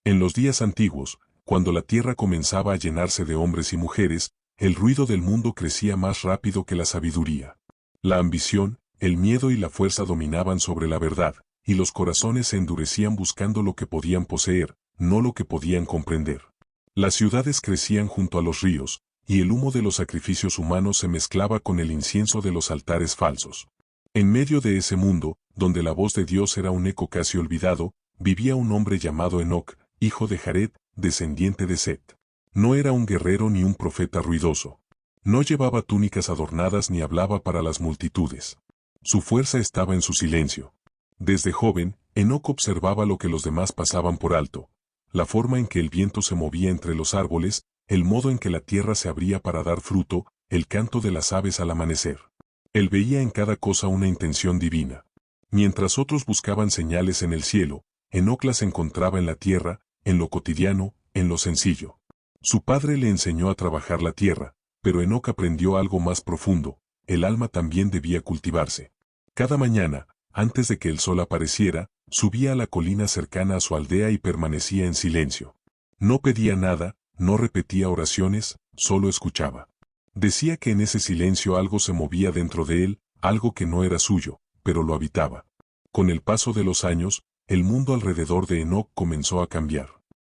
En los días antiguos, cuando la tierra comenzaba a llenarse de hombres y mujeres, el ruido del mundo crecía más rápido que la sabiduría. La ambición, el miedo y la fuerza dominaban sobre la verdad, y los corazones se endurecían buscando lo que podían poseer, no lo que podían comprender. Las ciudades crecían junto a los ríos, y el humo de los sacrificios humanos se mezclaba con el incienso de los altares falsos. En medio de ese mundo, donde la voz de Dios era un eco casi olvidado, vivía un hombre llamado Enoc, hijo de Jared, descendiente de Set. No era un guerrero ni un profeta ruidoso. No llevaba túnicas adornadas ni hablaba para las multitudes. Su fuerza estaba en su silencio. Desde joven, Enoc observaba lo que los demás pasaban por alto, la forma en que el viento se movía entre los árboles, el modo en que la tierra se abría para dar fruto, el canto de las aves al amanecer. Él veía en cada cosa una intención divina. Mientras otros buscaban señales en el cielo, Enoc las encontraba en la tierra, en lo cotidiano, en lo sencillo. Su padre le enseñó a trabajar la tierra, pero Enoc aprendió algo más profundo: el alma también debía cultivarse. Cada mañana, antes de que el sol apareciera, subía a la colina cercana a su aldea y permanecía en silencio. No pedía nada, no repetía oraciones, solo escuchaba. Decía que en ese silencio algo se movía dentro de él, algo que no era suyo, pero lo habitaba. Con el paso de los años, el mundo alrededor de Enoc comenzó a cambiar.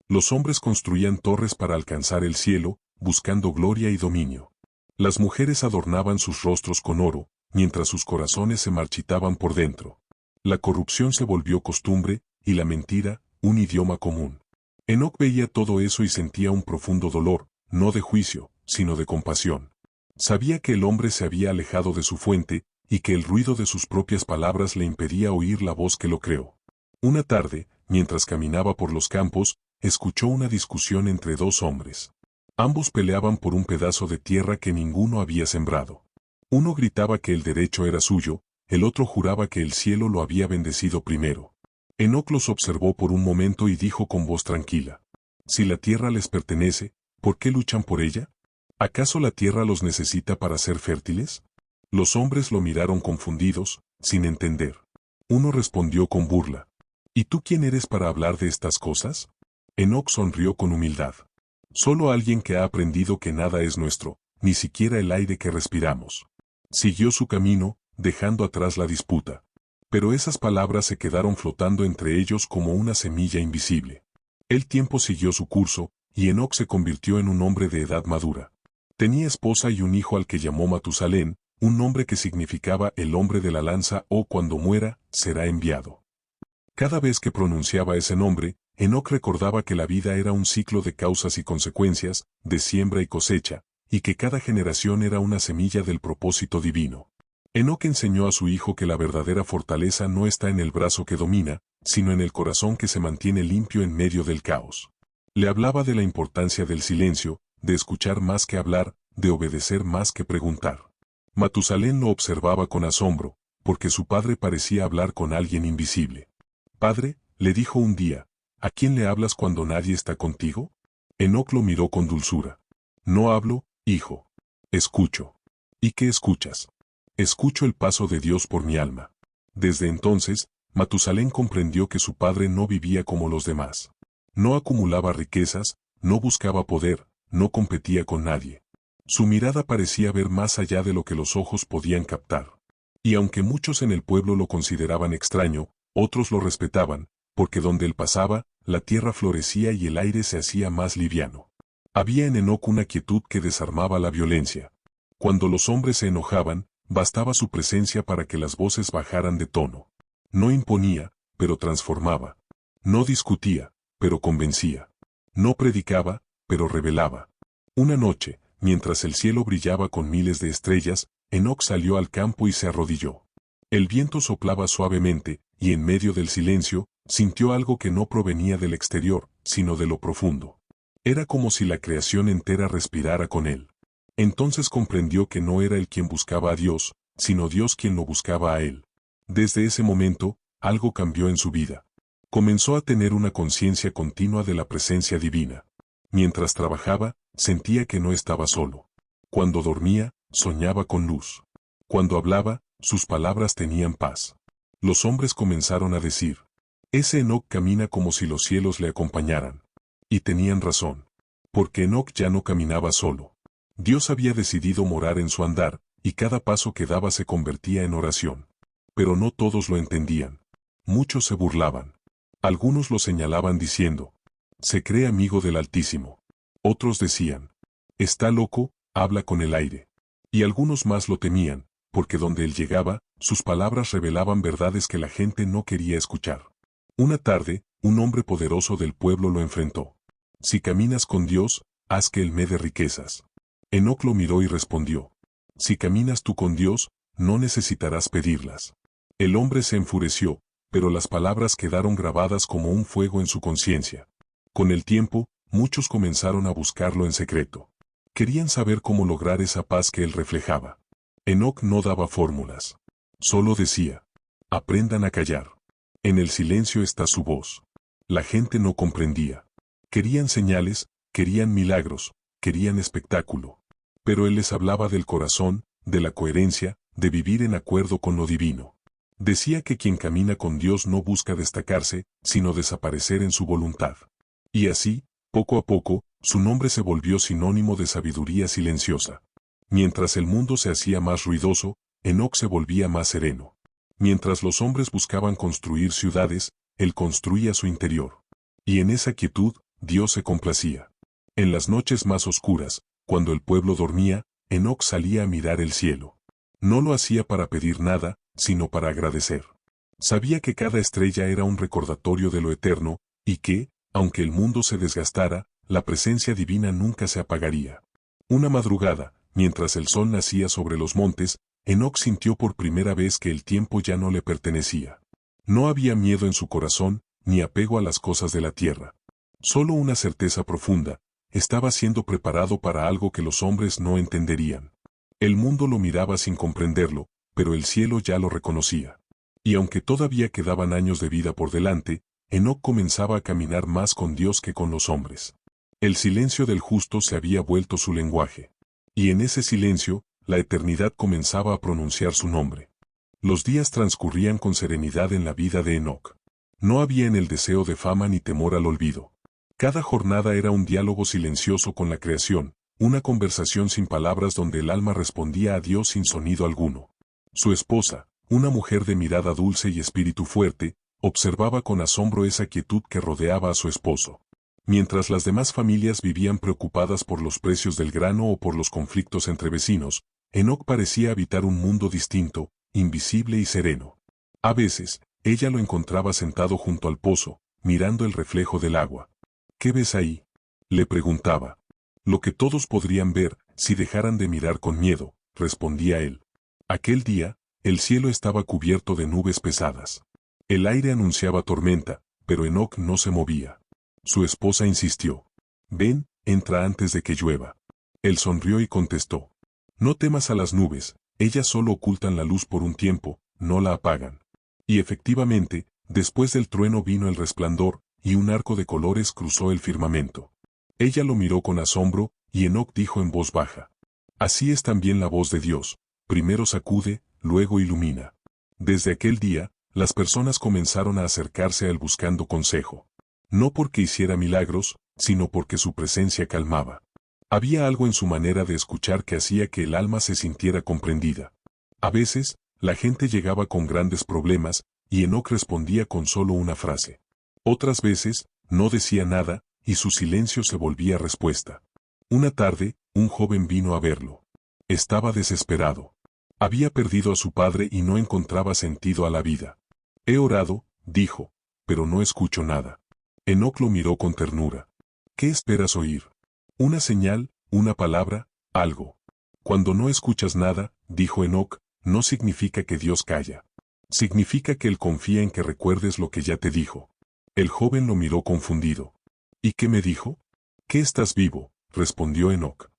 Los hombres construían torres para alcanzar el cielo, buscando gloria y dominio. Las mujeres adornaban sus rostros con oro, mientras sus corazones se marchitaban por dentro. La corrupción se volvió costumbre, y la mentira, un idioma común. Enoc veía todo eso y sentía un profundo dolor, no de juicio, sino de compasión. Sabía que el hombre se había alejado de su fuente, y que el ruido de sus propias palabras le impedía oír la voz que lo creó. Una tarde, mientras caminaba por los campos, escuchó una discusión entre dos hombres. Ambos peleaban por un pedazo de tierra que ninguno había sembrado. Uno gritaba que el derecho era suyo, el otro juraba que el cielo lo había bendecido primero. Enoc los observó por un momento y dijo con voz tranquila: si la tierra les pertenece, ¿por qué luchan por ella? ¿Acaso la tierra los necesita para ser fértiles? Los hombres lo miraron confundidos, sin entender. Uno respondió con burla: ¿y tú quién eres para hablar de estas cosas? Enoc sonrió con humildad. Solo alguien que ha aprendido que nada es nuestro, ni siquiera el aire que respiramos. Siguió su camino, dejando atrás la disputa. Pero esas palabras se quedaron flotando entre ellos como una semilla invisible. El tiempo siguió su curso, y Enoc se convirtió en un hombre de edad madura. Tenía esposa y un hijo al que llamó Matusalén, un nombre que significaba el hombre de la lanza o cuando muera, será enviado. Cada vez que pronunciaba ese nombre, Enoc recordaba que la vida era un ciclo de causas y consecuencias, de siembra y cosecha, y que cada generación era una semilla del propósito divino. Enoc enseñó a su hijo que la verdadera fortaleza no está en el brazo que domina, sino en el corazón que se mantiene limpio en medio del caos. Le hablaba de la importancia del silencio, de escuchar más que hablar, de obedecer más que preguntar. Matusalén lo observaba con asombro, porque su padre parecía hablar con alguien invisible. «Padre», le dijo un día, «¿a quién le hablas cuando nadie está contigo?» Enoc lo miró con dulzura. «No hablo, hijo. Escucho». «¿Y qué escuchas?» «Escucho el paso de Dios por mi alma». Desde entonces, Matusalén comprendió que su padre no vivía como los demás. No acumulaba riquezas, no buscaba poder, no competía con nadie. Su mirada parecía ver más allá de lo que los ojos podían captar. Y aunque muchos en el pueblo lo consideraban extraño, otros lo respetaban, porque donde él pasaba, la tierra florecía y el aire se hacía más liviano. Había en Enoc una quietud que desarmaba la violencia. Cuando los hombres se enojaban, bastaba su presencia para que las voces bajaran de tono. No imponía, pero transformaba. No discutía, pero convencía. No predicaba, pero revelaba. Una noche, mientras el cielo brillaba con miles de estrellas, Enoc salió al campo y se arrodilló. El viento soplaba suavemente, y en medio del silencio, sintió algo que no provenía del exterior, sino de lo profundo. Era como si la creación entera respirara con él. Entonces comprendió que no era él quien buscaba a Dios, sino Dios quien lo buscaba a él. Desde ese momento, algo cambió en su vida. Comenzó a tener una conciencia continua de la presencia divina. Mientras trabajaba, sentía que no estaba solo. Cuando dormía, soñaba con luz. Cuando hablaba, sus palabras tenían paz. Los hombres comenzaron a decir: Ese Enoc camina como si los cielos le acompañaran. Y tenían razón. Porque Enoc ya no caminaba solo. Dios había decidido morar en su andar, y cada paso que daba se convertía en oración. Pero no todos lo entendían. Muchos se burlaban. Algunos lo señalaban diciendo: se cree amigo del Altísimo. Otros decían: está loco, habla con el aire. Y algunos más lo temían, porque donde él llegaba, sus palabras revelaban verdades que la gente no quería escuchar. Una tarde, un hombre poderoso del pueblo lo enfrentó. Si caminas con Dios, haz que Él me dé riquezas. Enoc lo miró y respondió: si caminas tú con Dios, no necesitarás pedirlas. El hombre se enfureció, pero las palabras quedaron grabadas como un fuego en su conciencia. Con el tiempo, muchos comenzaron a buscarlo en secreto. Querían saber cómo lograr esa paz que él reflejaba. Enoc no daba fórmulas. Solo decía: aprendan a callar. En el silencio está su voz. La gente no comprendía. Querían señales, querían milagros, querían espectáculo. Pero él les hablaba del corazón, de la coherencia, de vivir en acuerdo con lo divino. Decía que quien camina con Dios no busca destacarse, sino desaparecer en su voluntad. Y así, poco a poco, su nombre se volvió sinónimo de sabiduría silenciosa. Mientras el mundo se hacía más ruidoso, Enoc se volvía más sereno. Mientras los hombres buscaban construir ciudades, él construía su interior. Y en esa quietud, Dios se complacía. En las noches más oscuras, cuando el pueblo dormía, Enoc salía a mirar el cielo. No lo hacía para pedir nada, sino para agradecer. Sabía que cada estrella era un recordatorio de lo eterno, y que, aunque el mundo se desgastara, la presencia divina nunca se apagaría. Una madrugada, mientras el sol nacía sobre los montes, Enoc sintió por primera vez que el tiempo ya no le pertenecía. No había miedo en su corazón, ni apego a las cosas de la tierra. Solo una certeza profunda: estaba siendo preparado para algo que los hombres no entenderían. El mundo lo miraba sin comprenderlo, pero el cielo ya lo reconocía. Y aunque todavía quedaban años de vida por delante, Enoc comenzaba a caminar más con Dios que con los hombres. El silencio del justo se había vuelto su lenguaje. Y en ese silencio, la eternidad comenzaba a pronunciar su nombre. Los días transcurrían con serenidad en la vida de Enoc. No había en él deseo de fama ni temor al olvido. Cada jornada era un diálogo silencioso con la creación, una conversación sin palabras donde el alma respondía a Dios sin sonido alguno. Su esposa, una mujer de mirada dulce y espíritu fuerte, observaba con asombro esa quietud que rodeaba a su esposo. Mientras las demás familias vivían preocupadas por los precios del grano o por los conflictos entre vecinos, Enoc parecía habitar un mundo distinto, invisible y sereno. A veces, ella lo encontraba sentado junto al pozo, mirando el reflejo del agua. ¿Qué ves ahí?, le preguntaba. Lo que todos podrían ver, si dejaran de mirar con miedo, respondía él. Aquel día, el cielo estaba cubierto de nubes pesadas. El aire anunciaba tormenta, pero Enoc no se movía. Su esposa insistió: ven, entra antes de que llueva. Él sonrió y contestó: no temas a las nubes, ellas solo ocultan la luz por un tiempo, no la apagan. Y efectivamente, después del trueno vino el resplandor, y un arco de colores cruzó el firmamento. Ella lo miró con asombro, y Enoc dijo en voz baja: así es también la voz de Dios, primero sacude, luego ilumina. Desde aquel día, las personas comenzaron a acercarse a él buscando consejo. No porque hiciera milagros, sino porque su presencia calmaba. Había algo en su manera de escuchar que hacía que el alma se sintiera comprendida. A veces, la gente llegaba con grandes problemas, y Enoc respondía con solo una frase. Otras veces, no decía nada, y su silencio se volvía respuesta. Una tarde, un joven vino a verlo. Estaba desesperado. Había perdido a su padre y no encontraba sentido a la vida. He orado, dijo, pero no escucho nada. Enoc lo miró con ternura. ¿Qué esperas oír? Una señal, una palabra, algo. Cuando no escuchas nada, dijo Enoc, no significa que Dios calla. Significa que Él confía en que recuerdes lo que ya te dijo. El joven lo miró confundido. ¿Y qué me dijo? Que estás vivo, respondió Enoc.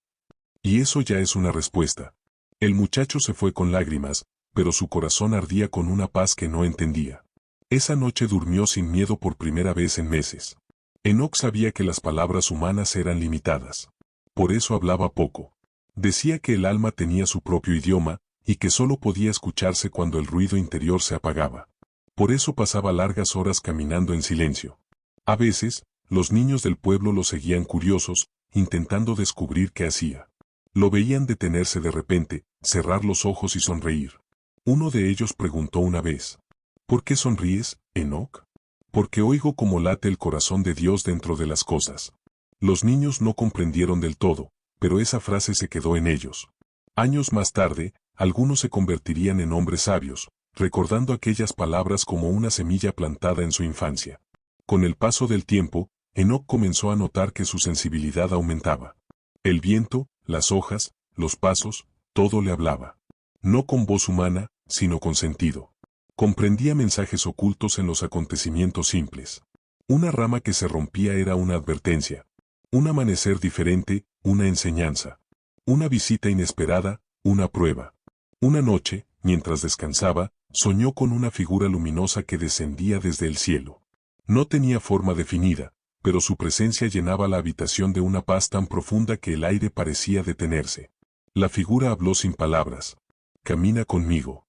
Y eso ya es una respuesta. El muchacho se fue con lágrimas, pero su corazón ardía con una paz que no entendía. Esa noche durmió sin miedo por primera vez en meses. Enoc sabía que las palabras humanas eran limitadas. Por eso hablaba poco. Decía que el alma tenía su propio idioma, y que solo podía escucharse cuando el ruido interior se apagaba. Por eso pasaba largas horas caminando en silencio. A veces, los niños del pueblo lo seguían curiosos, intentando descubrir qué hacía. Lo veían detenerse de repente, cerrar los ojos y sonreír. Uno de ellos preguntó una vez: ¿por qué sonríes, Enoc? Porque oigo cómo late el corazón de Dios dentro de las cosas. Los niños no comprendieron del todo, pero esa frase se quedó en ellos. Años más tarde, algunos se convertirían en hombres sabios, recordando aquellas palabras como una semilla plantada en su infancia. Con el paso del tiempo, Enoc comenzó a notar que su sensibilidad aumentaba. El viento, las hojas, los pasos, todo le hablaba. No con voz humana, sino con sentido. Comprendía mensajes ocultos en los acontecimientos simples. Una rama que se rompía era una advertencia. Un amanecer diferente, una enseñanza. Una visita inesperada, una prueba. Una noche, mientras descansaba, soñó con una figura luminosa que descendía desde el cielo. No tenía forma definida, pero su presencia llenaba la habitación de una paz tan profunda que el aire parecía detenerse. La figura habló sin palabras. «Camina conmigo».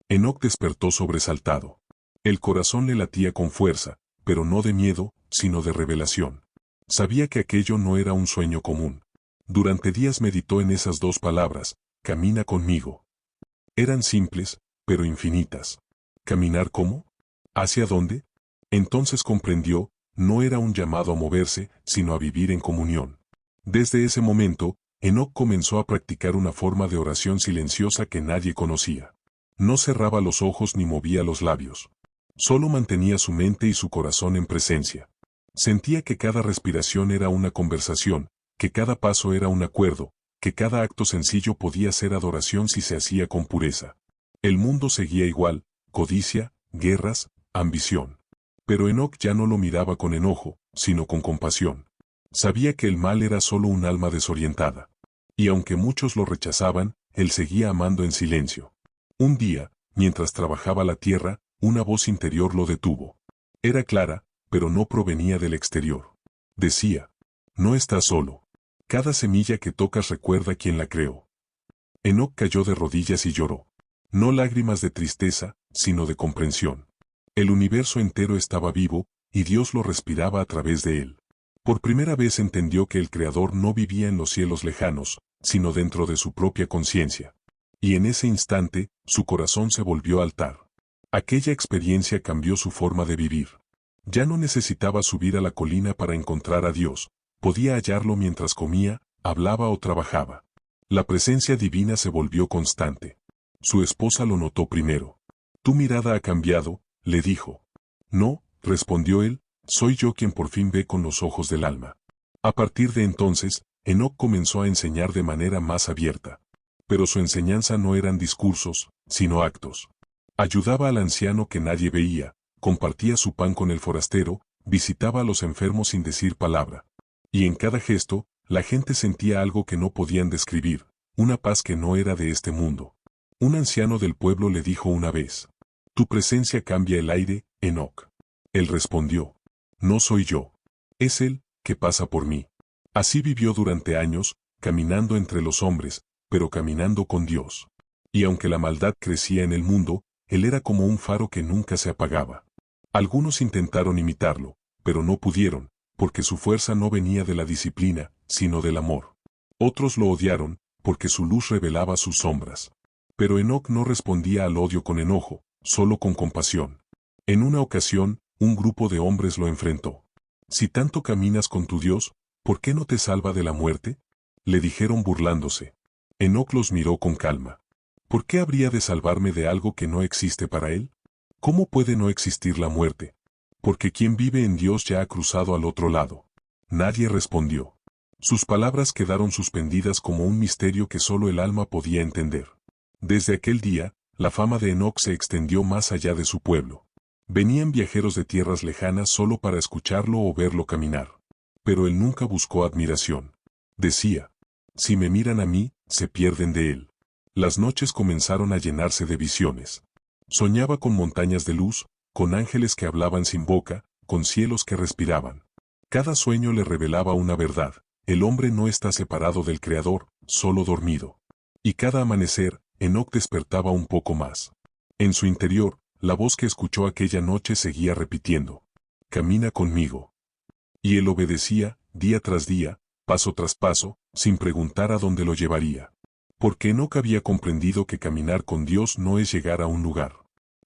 Enoc despertó sobresaltado. El corazón le latía con fuerza, pero no de miedo, sino de revelación. Sabía que aquello no era un sueño común. Durante días meditó en esas dos palabras: «camina conmigo». Eran simples, pero infinitas. ¿Caminar cómo? ¿Hacia dónde? Entonces comprendió, no era un llamado a moverse, sino a vivir en comunión. Desde ese momento, Enoc comenzó a practicar una forma de oración silenciosa que nadie conocía. No cerraba los ojos ni movía los labios. Solo mantenía su mente y su corazón en presencia. Sentía que cada respiración era una conversación, que cada paso era un acuerdo, que cada acto sencillo podía ser adoración si se hacía con pureza. El mundo seguía igual: codicia, guerras, ambición. Pero Enoc ya no lo miraba con enojo, sino con compasión. Sabía que el mal era solo un alma desorientada. Y aunque muchos lo rechazaban, él seguía amando en silencio. Un día, mientras trabajaba la tierra, una voz interior lo detuvo. Era clara, pero no provenía del exterior. Decía: «No estás solo. Cada semilla que tocas recuerda quién la creó». Enoc cayó de rodillas y lloró. No lágrimas de tristeza, sino de comprensión. El universo entero estaba vivo, y Dios lo respiraba a través de él. Por primera vez entendió que el Creador no vivía en los cielos lejanos, sino dentro de su propia conciencia. Y en ese instante, su corazón se volvió altar. Aquella experiencia cambió su forma de vivir. Ya no necesitaba subir a la colina para encontrar a Dios, podía hallarlo mientras comía, hablaba o trabajaba. La presencia divina se volvió constante. Su esposa lo notó primero. «Tu mirada ha cambiado», le dijo. «No», respondió él, «soy yo quien por fin ve con los ojos del alma». A partir de entonces, Enoc comenzó a enseñar de manera más abierta. Pero su enseñanza no eran discursos, sino actos. Ayudaba al anciano que nadie veía, compartía su pan con el forastero, visitaba a los enfermos sin decir palabra. Y en cada gesto, la gente sentía algo que no podían describir, una paz que no era de este mundo. Un anciano del pueblo le dijo una vez: «Tu presencia cambia el aire, Enoc». Él respondió: «No soy yo. Es Él, que pasa por mí». Así vivió durante años, caminando entre los hombres, pero caminando con Dios. Y aunque la maldad crecía en el mundo, Él era como un faro que nunca se apagaba. Algunos intentaron imitarlo, pero no pudieron, porque su fuerza no venía de la disciplina, sino del amor. Otros lo odiaron, porque su luz revelaba sus sombras. Pero Enoc no respondía al odio con enojo, solo con compasión. En una ocasión, un grupo de hombres lo enfrentó. «Si tanto caminas con tu Dios, ¿por qué no te salva de la muerte?», le dijeron burlándose. Enoc los miró con calma. «¿Por qué habría de salvarme de algo que no existe para él? ¿Cómo puede no existir la muerte? Porque quien vive en Dios ya ha cruzado al otro lado». Nadie respondió. Sus palabras quedaron suspendidas como un misterio que solo el alma podía entender. Desde aquel día, la fama de Enoc se extendió más allá de su pueblo. Venían viajeros de tierras lejanas solo para escucarlo o verlo caminar. Pero él nunca buscó admiración. Decía: «Si me miran a mí, se pierden de él». Las noches comenzaron a llenarse de visiones. Soñaba con montañas de luz, con ángeles que hablaban sin boca, con cielos que respiraban. Cada sueño le revelaba una verdad: el hombre no está separado del Creador, solo dormido. Y cada amanecer, Enoc despertaba un poco más. En su interior, la voz que escuchó aquella noche seguía repitiendo: camina conmigo. Y él obedecía, día tras día, paso tras paso, sin preguntar a dónde lo llevaría. Porque Enoc había comprendido que caminar con Dios no es llegar a un lugar.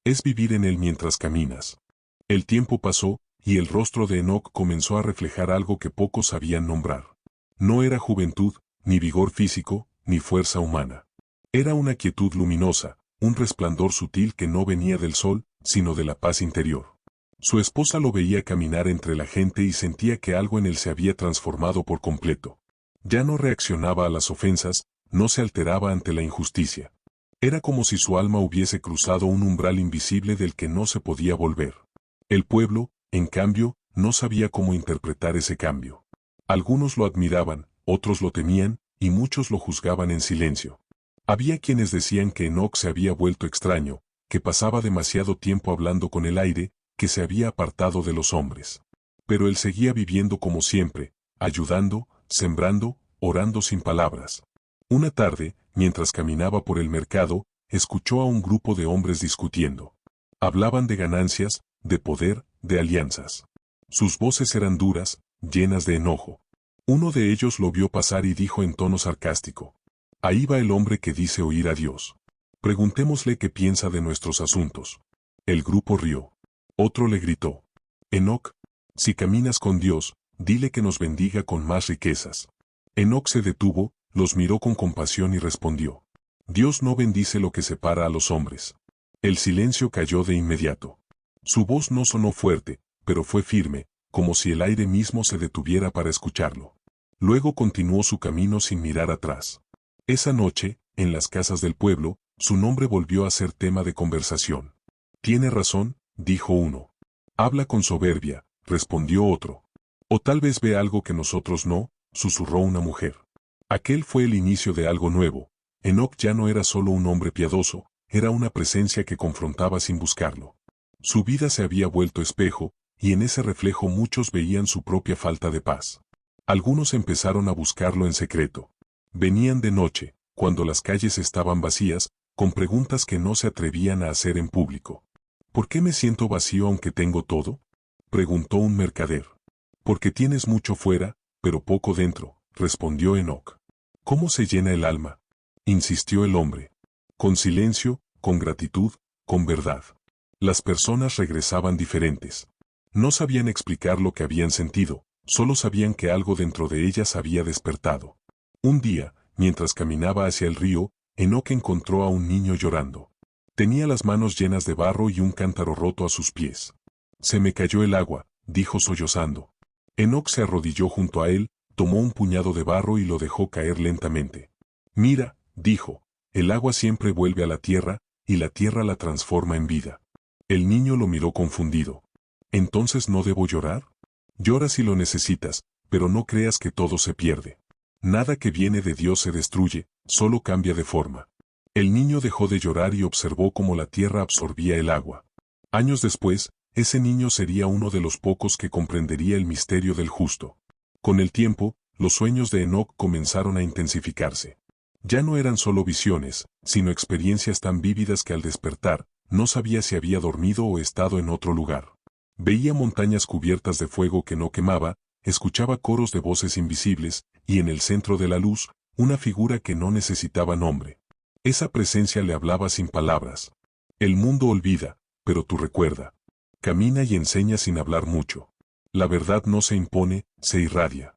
Es vivir en él mientras caminas. El tiempo pasó, y el rostro de Enoc comenzó a reflejar algo que pocos sabían nombrar. No era juventud, ni vigor físico, ni fuerza humana. Era una quietud luminosa, un resplandor sutil que no venía del sol, sino de la paz interior. Su esposa lo veía caminar entre la gente y sentía que algo en él se había transformado por completo. Ya no reaccionaba a las ofensas, no se alteraba ante la injusticia. Era como si su alma hubiese cruzado un umbral invisible del que no se podía volver. El pueblo, en cambio, no sabía cómo interpretar ese cambio. Algunos lo admiraban, otros lo temían, y muchos lo juzgaban en silencio. Había quienes decían que Enoc se había vuelto extraño, que pasaba demasiado tiempo hablando con el aire, que se había apartado de los hombres. Pero él seguía viviendo como siempre, ayudando, sembrando, orando sin palabras. Una tarde, mientras caminaba por el mercado, escuchó a un grupo de hombres discutiendo. Hablaban de ganancias, de poder, de alianzas. Sus voces eran duras, llenas de enojo. Uno de ellos lo vio pasar y dijo en tono sarcástico: ahí va el hombre que dice oír a Dios. Preguntémosle qué piensa de nuestros asuntos. El grupo rió. Otro le gritó: Enoc, si caminas con Dios, dile que nos bendiga con más riquezas. Enoc se detuvo, los miró con compasión y respondió: Dios no bendice lo que separa a los hombres. El silencio cayó de inmediato. Su voz no sonó fuerte, pero fue firme, como si el aire mismo se detuviera para escucharlo. Luego continuó su camino sin mirar atrás. Esa noche, en las casas del pueblo, su nombre volvió a ser tema de conversación. Tiene razón, dijo uno. Habla con soberbia, respondió otro. O tal vez ve algo que nosotros no, susurró una mujer. Aquel fue el inicio de algo nuevo. Enoc ya no era solo un hombre piadoso, era una presencia que confrontaba sin buscarlo. Su vida se había vuelto espejo, y en ese reflejo muchos veían su propia falta de paz. Algunos empezaron a buscarlo en secreto. Venían de noche, cuando las calles estaban vacías, con preguntas que no se atrevían a hacer en público. ¿Por qué me siento vacío aunque tengo todo?, preguntó un mercader. Porque tienes mucho fuera, pero poco dentro, respondió Enoc. ¿Cómo se llena el alma?, insistió el hombre. Con silencio, con gratitud, con verdad. Las personas regresaban diferentes. No sabían explicar lo que habían sentido, solo sabían que algo dentro de ellas había despertado. Un día, mientras caminaba hacia el río, Enoc encontró a un niño llorando. Tenía las manos llenas de barro y un cántaro roto a sus pies. Se me cayó el agua, dijo sollozando. Enoc se arrodilló junto a él, tomó un puñado de barro y lo dejó caer lentamente. Mira, dijo, el agua siempre vuelve a la tierra, y la tierra la transforma en vida. El niño lo miró confundido. ¿Entonces no debo llorar? Llora si lo necesitas, pero no creas que todo se pierde. Nada que viene de Dios se destruye, solo cambia de forma. El niño dejó de llorar y observó cómo la tierra absorbía el agua. Años después, ese niño sería uno de los pocos que comprendería el misterio del justo. Con el tiempo, los sueños de Enoc comenzaron a intensificarse. Ya no eran solo visiones, sino experiencias tan vívidas que al despertar, no sabía si había dormido o estado en otro lugar. Veía montañas cubiertas de fuego que no quemaba, escuchaba coros de voces invisibles, y en el centro de la luz, una figura que no necesitaba nombre. Esa presencia le hablaba sin palabras. El mundo olvida, pero tú recuerda. Camina y enseña sin hablar mucho. La verdad no se impone, se irradia.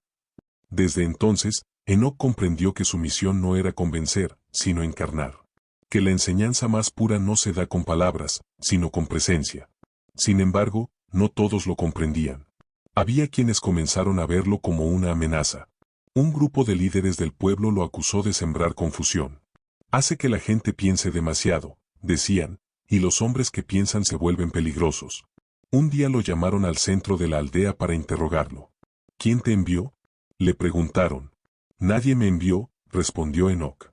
Desde entonces, Enoc comprendió que su misión no era convencer, sino encarnar. Que la enseñanza más pura no se da con palabras, sino con presencia. Sin embargo, no todos lo comprendían. Había quienes comenzaron a verlo como una amenaza. Un grupo de líderes del pueblo lo acusó de sembrar confusión. Hace que la gente piense demasiado, decían, y los hombres que piensan se vuelven peligrosos. Un día lo llamaron al centro de la aldea para interrogarlo. ¿Quién te envió?, le preguntaron. Nadie me envió, respondió Enoc.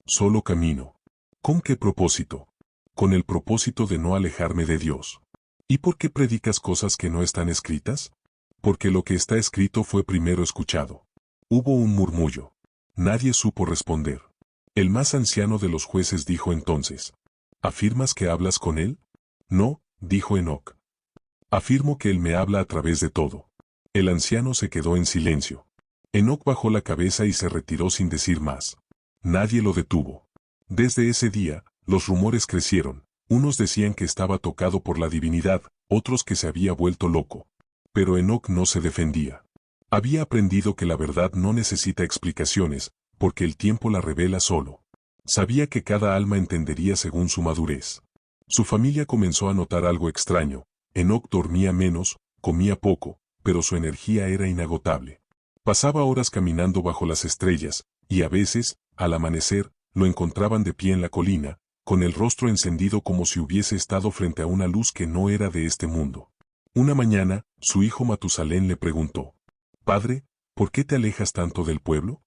Solo camino. ¿Con qué propósito? Con el propósito de no alejarme de Dios. ¿Y por qué predicas cosas que no están escritas? Porque lo que está escrito fue primero escuchado. Hubo un murmullo. Nadie supo responder. El más anciano de los jueces dijo entonces: ¿Afirmas que hablas con él? No, dijo Enoc. Afirmo que él me habla a través de todo. El anciano se quedó en silencio. Enoc bajó la cabeza y se retiró sin decir más. Nadie lo detuvo. Desde ese día, los rumores crecieron. Unos decían que estaba tocado por la divinidad, otros que se había vuelto loco. Pero Enoc no se defendía. Había aprendido que la verdad no necesita explicaciones, porque el tiempo la revela solo. Sabía que cada alma entendería según su madurez. Su familia comenzó a notar algo extraño. Enoc dormía menos, comía poco, pero su energía era inagotable. Pasaba horas caminando bajo las estrellas, y a veces, al amanecer, lo encontraban de pie en la colina, con el rostro encendido como si hubiese estado frente a una luz que no era de este mundo. Una mañana, su hijo Matusalén le preguntó: «Padre, ¿por qué te alejas tanto del pueblo?»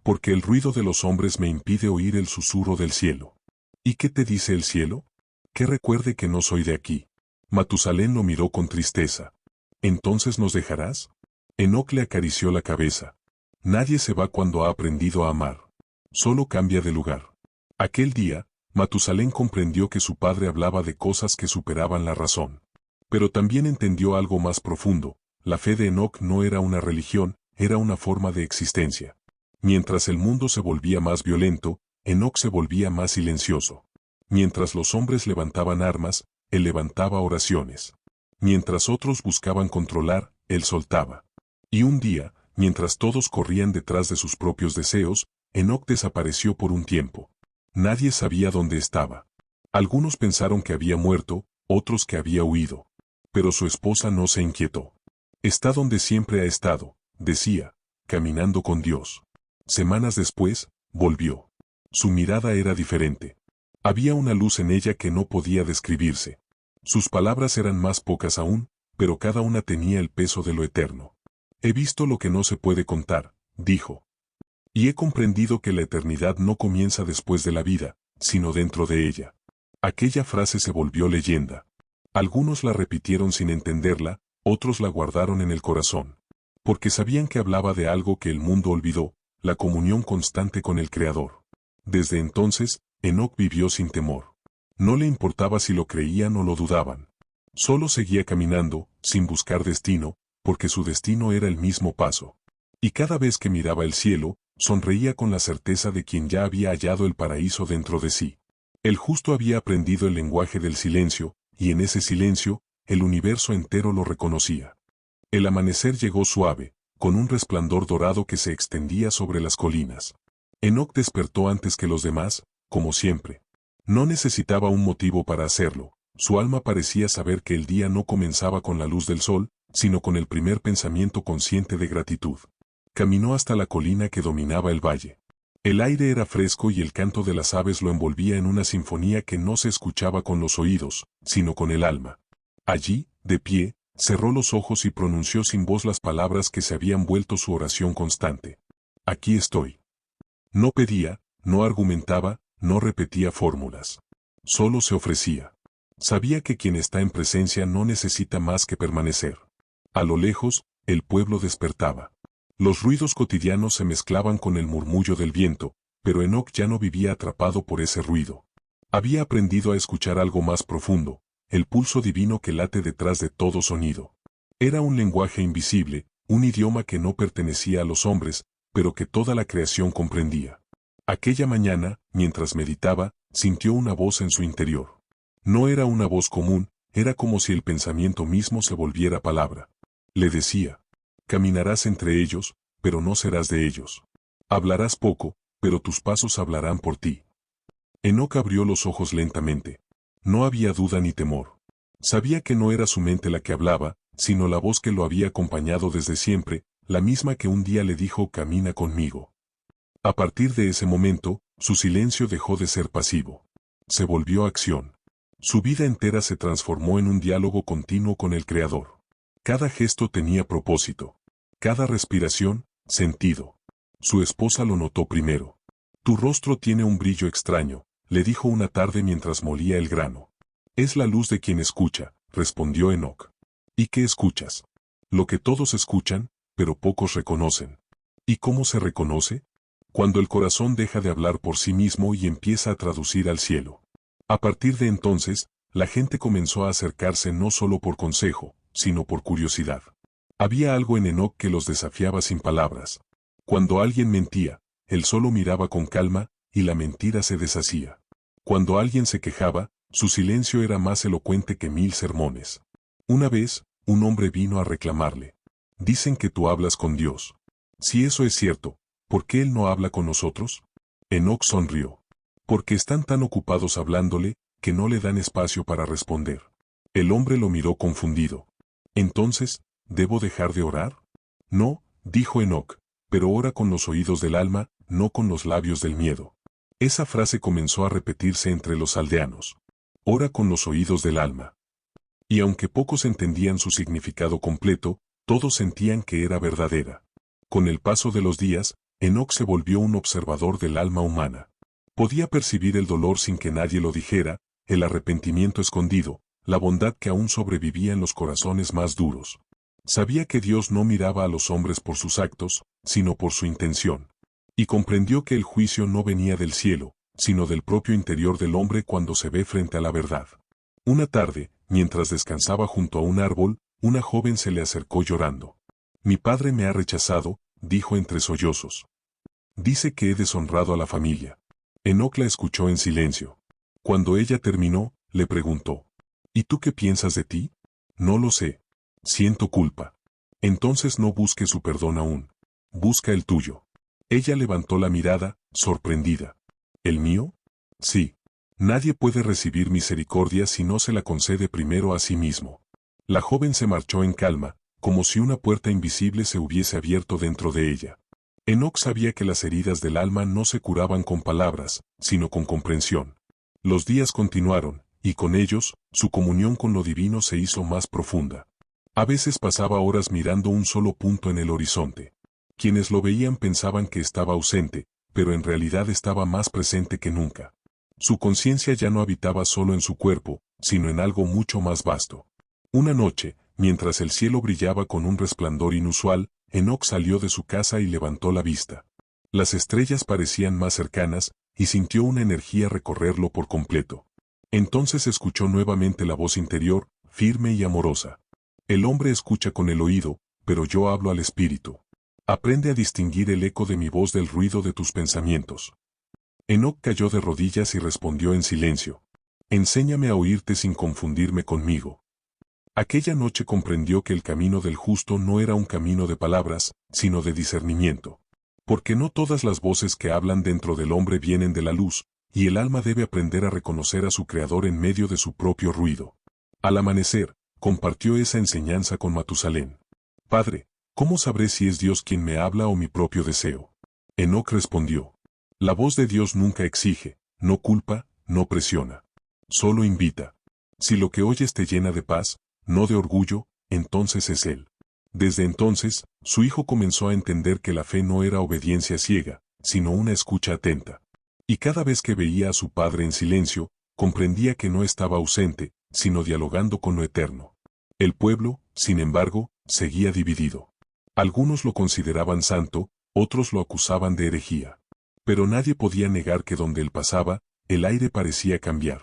«Porque el ruido de los hombres me impide oír el susurro del cielo». «¿Y qué te dice el cielo?» «Que recuerde que no soy de aquí». Matusalén lo miró con tristeza. «¿Entonces nos dejarás?» Enoc le acarició la cabeza. Nadie se va cuando ha aprendido a amar. Solo cambia de lugar. Aquel día, Matusalén comprendió que su padre hablaba de cosas que superaban la razón. Pero también entendió algo más profundo. La fe de Enoc no era una religión, era una forma de existencia. Mientras el mundo se volvía más violento, Enoc se volvía más silencioso. Mientras los hombres levantaban armas, él levantaba oraciones. Mientras otros buscaban controlar, él soltaba. Y un día, mientras todos corrían detrás de sus propios deseos, Enoc desapareció por un tiempo. Nadie sabía dónde estaba. Algunos pensaron que había muerto, otros que había huido. Pero su esposa no se inquietó. «Está donde siempre ha estado», decía, caminando con Dios. Semanas después, volvió. Su mirada era diferente. Había una luz en ella que no podía describirse. Sus palabras eran más pocas aún, pero cada una tenía el peso de lo eterno. «He visto lo que no se puede contar», dijo. «Y he comprendido que la eternidad no comienza después de la vida, sino dentro de ella». Aquella frase se volvió leyenda. Algunos la repitieron sin entenderla, otros la guardaron en el corazón. Porque sabían que hablaba de algo que el mundo olvidó, la comunión constante con el Creador. Desde entonces, Enoc vivió sin temor. No le importaba si lo creían o lo dudaban. Solo seguía caminando, sin buscar destino, porque su destino era el mismo paso. Y cada vez que miraba el cielo, sonreía con la certeza de quien ya había hallado el paraíso dentro de sí. El justo había aprendido el lenguaje del silencio, y en ese silencio, el universo entero lo reconocía. El amanecer llegó suave, con un resplandor dorado que se extendía sobre las colinas. Enoc despertó antes que los demás, como siempre. No necesitaba un motivo para hacerlo. Su alma parecía saber que el día no comenzaba con la luz del sol, sino con el primer pensamiento consciente de gratitud. Caminó hasta la colina que dominaba el valle. El aire era fresco y el canto de las aves lo envolvía en una sinfonía que no se escuchaba con los oídos, sino con el alma. Allí, de pie, cerró los ojos y pronunció sin voz las palabras que se habían vuelto su oración constante. «Aquí estoy». No pedía, no argumentaba, no repetía fórmulas. Solo se ofrecía. Sabía que quien está en presencia no necesita más que permanecer. A lo lejos, el pueblo despertaba. Los ruidos cotidianos se mezclaban con el murmullo del viento, pero Enoc ya no vivía atrapado por ese ruido. Había aprendido a escuchar algo más profundo, el pulso divino que late detrás de todo sonido. Era un lenguaje invisible, un idioma que no pertenecía a los hombres, pero que toda la creación comprendía. Aquella mañana, mientras meditaba, sintió una voz en su interior. No era una voz común, era como si el pensamiento mismo se volviera palabra. Le decía: «Caminarás entre ellos, pero no serás de ellos. Hablarás poco, pero tus pasos hablarán por ti». Enoc abrió los ojos lentamente. No había duda ni temor. Sabía que no era su mente la que hablaba, sino la voz que lo había acompañado desde siempre, la misma que un día le dijo: «Camina conmigo». A partir de ese momento, su silencio dejó de ser pasivo. Se volvió acción. Su vida entera se transformó en un diálogo continuo con el Creador. Cada gesto tenía propósito. Cada respiración, sentido. Su esposa lo notó primero. «Tu rostro tiene un brillo extraño», le dijo una tarde mientras molía el grano. «Es la luz de quien escucha», respondió Enoc. «¿Y qué escuchas?» «Lo que todos escuchan, pero pocos reconocen». «¿Y cómo se reconoce?» «Cuando el corazón deja de hablar por sí mismo y empieza a traducir al cielo». A partir de entonces, la gente comenzó a acercarse no solo por consejo, sino por curiosidad. Había algo en Enoc que los desafiaba sin palabras. Cuando alguien mentía, él solo miraba con calma, y la mentira se deshacía. Cuando alguien se quejaba, su silencio era más elocuente que 1000 sermones. Una vez, un hombre vino a reclamarle. Dicen que tú hablas con Dios. Si eso es cierto, ¿por qué Él no habla con nosotros? Enoc sonrió. Porque están tan ocupados hablándole, que no le dan espacio para responder. El hombre lo miró confundido. Entonces, ¿debo dejar de orar? No, dijo Enoc, pero ora con los oídos del alma, no con los labios del miedo. Esa frase comenzó a repetirse entre los aldeanos. Ora con los oídos del alma. Y aunque pocos entendían su significado completo, todos sentían que era verdadera. Con el paso de los días, Enoc se volvió un observador del alma humana. Podía percibir el dolor sin que nadie lo dijera, el arrepentimiento escondido, la bondad que aún sobrevivía en los corazones más duros. Sabía que Dios no miraba a los hombres por sus actos, sino por su intención. Y comprendió que el juicio no venía del cielo, sino del propio interior del hombre cuando se ve frente a la verdad. Una tarde, mientras descansaba junto a un árbol, una joven se le acercó llorando. Mi padre me ha rechazado, dijo entre sollozos. Dice que he deshonrado a la familia. Enoc la escuchó en silencio. Cuando ella terminó, le preguntó. ¿Y tú qué piensas de ti? No lo sé. Siento culpa. Entonces no busques su perdón aún. Busca el tuyo. Ella levantó la mirada, sorprendida. ¿El mío? Sí. Nadie puede recibir misericordia si no se la concede primero a sí mismo. La joven se marchó en calma, como si una puerta invisible se hubiese abierto dentro de ella. Enoc sabía que las heridas del alma no se curaban con palabras, sino con comprensión. Los días continuaron, y con ellos, su comunión con lo divino se hizo más profunda. A veces pasaba horas mirando un solo punto en el horizonte. Quienes lo veían pensaban que estaba ausente, pero en realidad estaba más presente que nunca. Su conciencia ya no habitaba solo en su cuerpo, sino en algo mucho más vasto. Una noche, mientras el cielo brillaba con un resplandor inusual, Enoc salió de su casa y levantó la vista. Las estrellas parecían más cercanas, y sintió una energía recorrerlo por completo. Entonces escuchó nuevamente la voz interior, firme y amorosa. El hombre escucha con el oído, pero yo hablo al espíritu. Aprende a distinguir el eco de mi voz del ruido de tus pensamientos. Enoc cayó de rodillas y respondió en silencio. Enséñame a oírte sin confundirme conmigo. Aquella noche comprendió que el camino del justo no era un camino de palabras, sino de discernimiento. Porque no todas las voces que hablan dentro del hombre vienen de la luz, y el alma debe aprender a reconocer a su Creador en medio de su propio ruido. Al amanecer, compartió esa enseñanza con Matusalén. Padre, ¿cómo sabré si es Dios quien me habla o mi propio deseo? Enoc respondió. La voz de Dios nunca exige, no culpa, no presiona. Solo invita. Si lo que oyes te llena de paz, no de orgullo, entonces es Él. Desde entonces, su hijo comenzó a entender que la fe no era obediencia ciega, sino una escucha atenta. Y cada vez que veía a su padre en silencio, comprendía que no estaba ausente, sino dialogando con lo eterno. El pueblo, sin embargo, seguía dividido. Algunos lo consideraban santo, otros lo acusaban de herejía. Pero nadie podía negar que donde él pasaba, el aire parecía cambiar.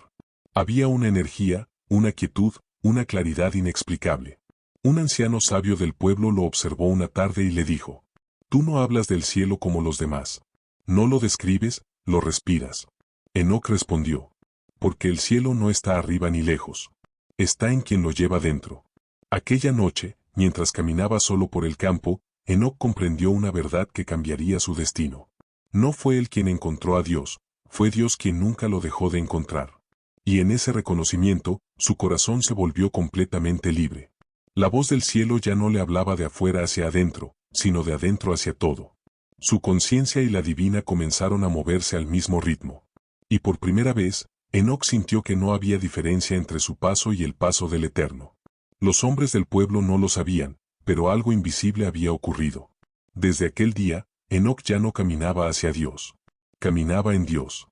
Había una energía, una quietud, una claridad inexplicable. Un anciano sabio del pueblo lo observó una tarde y le dijo, «Tú no hablas del cielo como los demás. No lo describes, lo respiras». Enoc respondió, «Porque el cielo no está arriba ni lejos. Está en quien lo lleva dentro». Aquella noche, mientras caminaba solo por el campo, Enoc comprendió una verdad que cambiaría su destino. No fue él quien encontró a Dios, fue Dios quien nunca lo dejó de encontrar. Y en ese reconocimiento, su corazón se volvió completamente libre. La voz del cielo ya no le hablaba de afuera hacia adentro, sino de adentro hacia todo. Su conciencia y la divina comenzaron a moverse al mismo ritmo. Y por primera vez, Enoc sintió que no había diferencia entre su paso y el paso del Eterno. Los hombres del pueblo no lo sabían, pero algo invisible había ocurrido. Desde aquel día, Enoc ya no caminaba hacia Dios. Caminaba en Dios.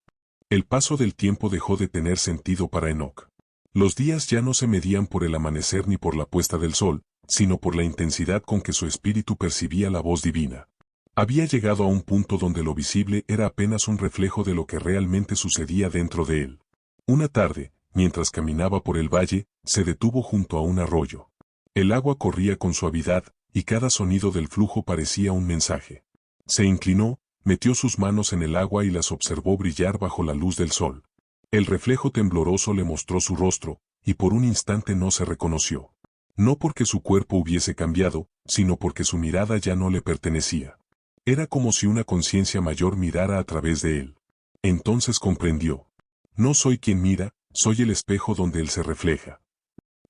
El paso del tiempo dejó de tener sentido para Enoc. Los días ya no se medían por el amanecer ni por la puesta del sol, sino por la intensidad con que su espíritu percibía la voz divina. Había llegado a un punto donde lo visible era apenas un reflejo de lo que realmente sucedía dentro de él. Una tarde, mientras caminaba por el valle, se detuvo junto a un arroyo. El agua corría con suavidad, y cada sonido del flujo parecía un mensaje. Se inclinó, metió sus manos en el agua y las observó brillar bajo la luz del sol. El reflejo tembloroso le mostró su rostro, y por un instante no se reconoció. No porque su cuerpo hubiese cambiado, sino porque su mirada ya no le pertenecía. Era como si una conciencia mayor mirara a través de él. Entonces comprendió. No soy quien mira, soy el espejo donde él se refleja.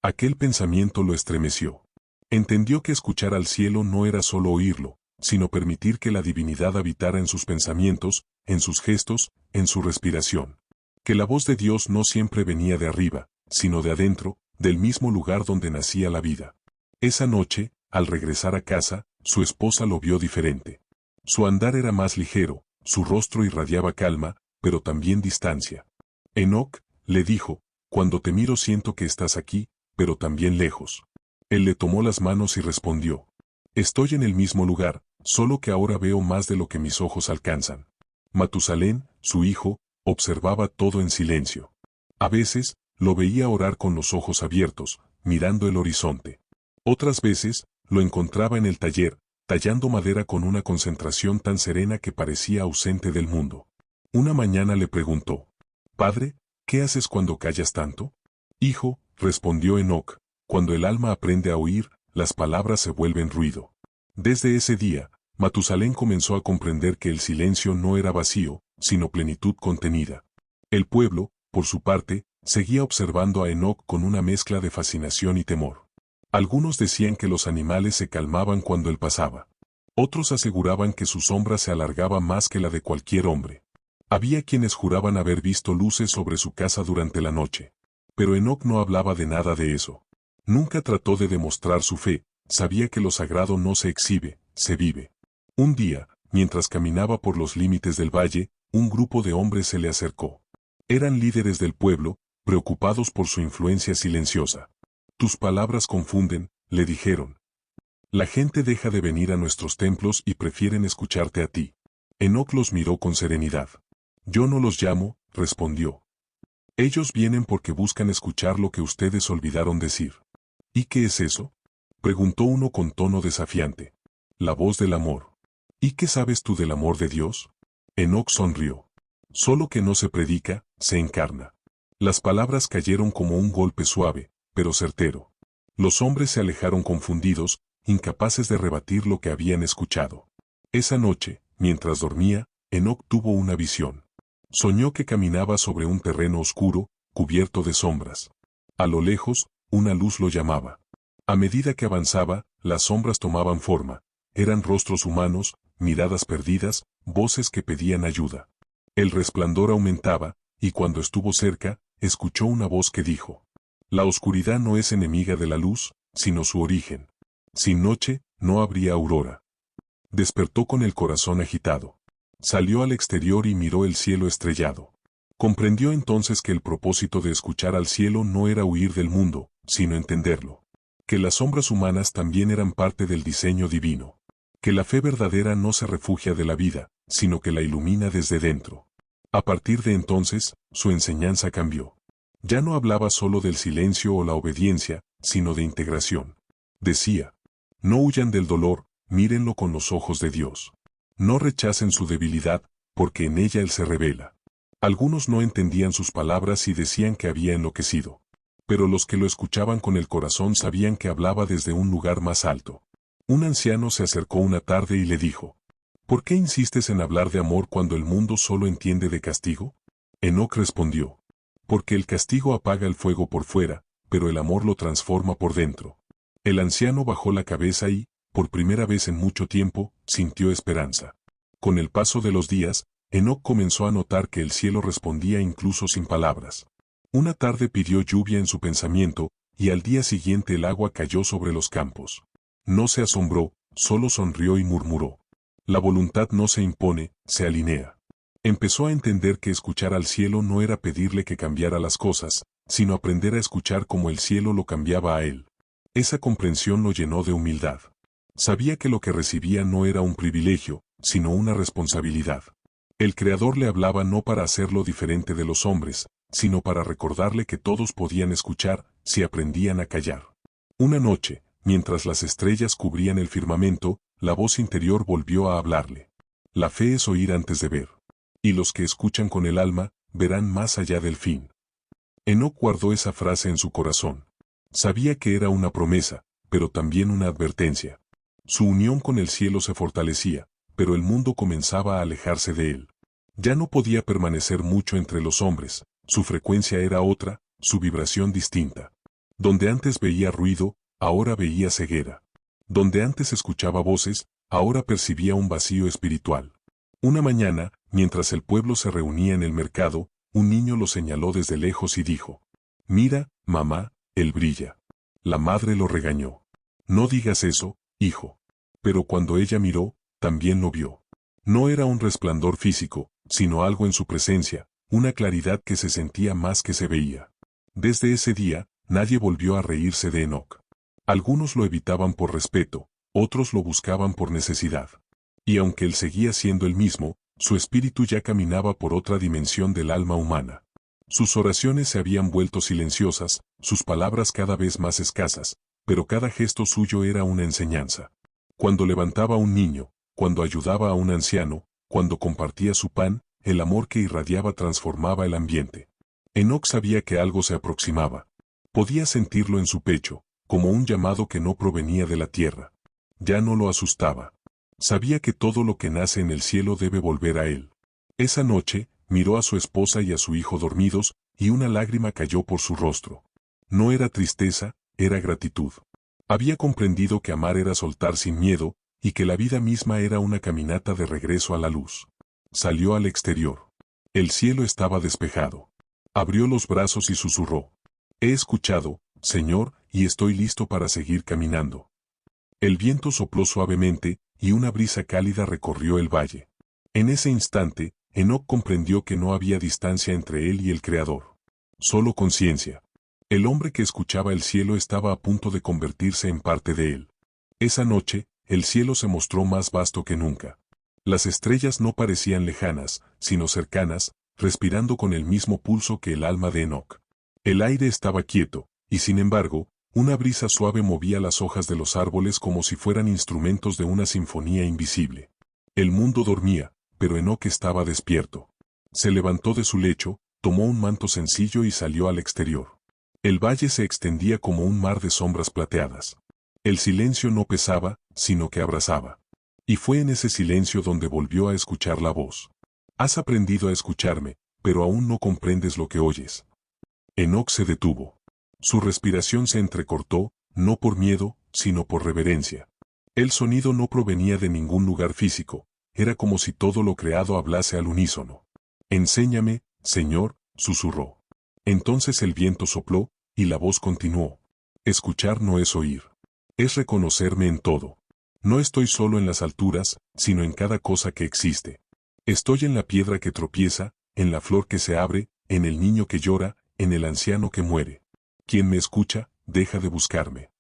Aquel pensamiento lo estremeció. Entendió que escuchar al cielo no era solo oírlo, sino permitir que la divinidad habitara en sus pensamientos, en sus gestos, en su respiración. Que la voz de Dios no siempre venía de arriba, sino de adentro, del mismo lugar donde nacía la vida. Esa noche, al regresar a casa, su esposa lo vio diferente. Su andar era más ligero, su rostro irradiaba calma, pero también distancia. Enoc, le dijo, cuando te miro siento que estás aquí, pero también lejos. Él le tomó las manos y respondió. Estoy en el mismo lugar, solo que ahora veo más de lo que mis ojos alcanzan. Matusalén, su hijo, observaba todo en silencio. A veces, lo veía orar con los ojos abiertos, mirando el horizonte. Otras veces, lo encontraba en el taller, tallando madera con una concentración tan serena que parecía ausente del mundo. Una mañana le preguntó, «Padre, ¿qué haces cuando callas tanto?» «Hijo», respondió Enoc, «cuando el alma aprende a oír, las palabras se vuelven ruido». Desde ese día, Matusalén comenzó a comprender que el silencio no era vacío, sino plenitud contenida. El pueblo, por su parte, seguía observando a Enoc con una mezcla de fascinación y temor. Algunos decían que los animales se calmaban cuando él pasaba. Otros aseguraban que su sombra se alargaba más que la de cualquier hombre. Había quienes juraban haber visto luces sobre su casa durante la noche. Pero Enoc no hablaba de nada de eso. Nunca trató de demostrar su fe, sabía que lo sagrado no se exhibe, se vive. Un día, mientras caminaba por los límites del valle, un grupo de hombres se le acercó. Eran líderes del pueblo, preocupados por su influencia silenciosa. «Tus palabras confunden», le dijeron. «La gente deja de venir a nuestros templos y prefieren escucharte a ti». Enoc los miró con serenidad. «Yo no los llamo», respondió. «Ellos vienen porque buscan escuchar lo que ustedes olvidaron decir». «¿Y qué es eso?», preguntó uno con tono desafiante. «La voz del amor». «¿Y qué sabes tú del amor de Dios?». Enoc sonrió. «Solo que no se predica, se encarna». Las palabras cayeron como un golpe suave, pero certero. Los hombres se alejaron confundidos, incapaces de rebatir lo que habían escuchado. Esa noche, mientras dormía, Enoc tuvo una visión. Soñó que caminaba sobre un terreno oscuro, cubierto de sombras. A lo lejos, una luz lo llamaba. A medida que avanzaba, las sombras tomaban forma. Eran rostros humanos, miradas perdidas, voces que pedían ayuda. El resplandor aumentaba, y cuando estuvo cerca, escuchó una voz que dijo: «La oscuridad no es enemiga de la luz, sino su origen. Sin noche, no habría aurora». Despertó con el corazón agitado. Salió al exterior y miró el cielo estrellado. Comprendió entonces que el propósito de escuchar al cielo no era huir del mundo, sino entenderlo. Que las sombras humanas también eran parte del diseño divino. Que la fe verdadera no se refugia de la vida, sino que la ilumina desde dentro. A partir de entonces, su enseñanza cambió. Ya no hablaba solo del silencio o la obediencia, sino de integración. Decía: «No huyan del dolor, mírenlo con los ojos de Dios. No rechacen su debilidad, porque en ella Él se revela». Algunos no entendían sus palabras y decían que había enloquecido. Pero los que lo escuchaban con el corazón sabían que hablaba desde un lugar más alto. Un anciano se acercó una tarde y le dijo: «¿Por qué insistes en hablar de amor cuando el mundo solo entiende de castigo?». Enoc respondió: «Porque el castigo apaga el fuego por fuera, pero el amor lo transforma por dentro». El anciano bajó la cabeza y, por primera vez en mucho tiempo, sintió esperanza. Con el paso de los días, Enoc comenzó a notar que el cielo respondía incluso sin palabras. Una tarde pidió lluvia en su pensamiento, y al día siguiente el agua cayó sobre los campos. No se asombró, solo sonrió y murmuró: «La voluntad no se impone, se alinea». Empezó a entender que escuchar al cielo no era pedirle que cambiara las cosas, sino aprender a escuchar como el cielo lo cambiaba a él. Esa comprensión lo llenó de humildad. Sabía que lo que recibía no era un privilegio, sino una responsabilidad. El Creador le hablaba no para hacerlo diferente de los hombres, sino para recordarle que todos podían escuchar si aprendían a callar. Una noche, mientras las estrellas cubrían el firmamento, la voz interior volvió a hablarle. La fe es oír antes de ver. Y los que escuchan con el alma, verán más allá del fin. Enoc guardó esa frase en su corazón. Sabía que era una promesa, pero también una advertencia. Su unión con el cielo se fortalecía, pero el mundo comenzaba a alejarse de él. Ya no podía permanecer mucho entre los hombres, su frecuencia era otra, su vibración distinta. Donde antes veía ruido, ahora veía ceguera. Donde antes escuchaba voces, ahora percibía un vacío espiritual. Una mañana, mientras el pueblo se reunía en el mercado, un niño lo señaló desde lejos y dijo: «Mira, mamá, él brilla». La madre lo regañó. «No digas eso, hijo». Pero cuando ella miró, también lo vio. No era un resplandor físico, sino algo en su presencia, una claridad que se sentía más que se veía. Desde ese día, nadie volvió a reírse de Enoc. Algunos lo evitaban por respeto, otros lo buscaban por necesidad. Y aunque él seguía siendo el mismo, su espíritu ya caminaba por otra dimensión del alma humana. Sus oraciones se habían vuelto silenciosas, sus palabras cada vez más escasas, pero cada gesto suyo era una enseñanza. Cuando levantaba a un niño, cuando ayudaba a un anciano, cuando compartía su pan, el amor que irradiaba transformaba el ambiente. Enoc sabía que algo se aproximaba. Podía sentirlo en su pecho, como un llamado que no provenía de la tierra. Ya no lo asustaba. Sabía que todo lo que nace en el cielo debe volver a él. Esa noche, miró a su esposa y a su hijo dormidos, y una lágrima cayó por su rostro. No era tristeza, era gratitud. Había comprendido que amar era soltar sin miedo, y que la vida misma era una caminata de regreso a la luz. Salió al exterior. El cielo estaba despejado. Abrió los brazos y susurró: «He escuchado, Señor, y estoy listo para seguir caminando». El viento sopló suavemente, y una brisa cálida recorrió el valle. En ese instante, Enoc comprendió que no había distancia entre él y el Creador. Solo conciencia. El hombre que escuchaba el cielo estaba a punto de convertirse en parte de él. Esa noche, el cielo se mostró más vasto que nunca. Las estrellas no parecían lejanas, sino cercanas, respirando con el mismo pulso que el alma de Enoc. El aire estaba quieto, y sin embargo, una brisa suave movía las hojas de los árboles como si fueran instrumentos de una sinfonía invisible. El mundo dormía, pero Enoc estaba despierto. Se levantó de su lecho, tomó un manto sencillo y salió al exterior. El valle se extendía como un mar de sombras plateadas. El silencio no pesaba, sino que abrazaba. Y fue en ese silencio donde volvió a escuchar la voz. «Has aprendido a escucharme, pero aún no comprendes lo que oyes». Enoc se detuvo. Su respiración se entrecortó, no por miedo, sino por reverencia. El sonido no provenía de ningún lugar físico, era como si todo lo creado hablase al unísono. «Enséñame, Señor», susurró. Entonces el viento sopló, y la voz continuó: «Escuchar no es oír. Es reconocerme en todo. No estoy solo en las alturas, sino en cada cosa que existe. Estoy en la piedra que tropieza, en la flor que se abre, en el niño que llora, en el anciano que muere. Quien me escucha, deja de buscarme».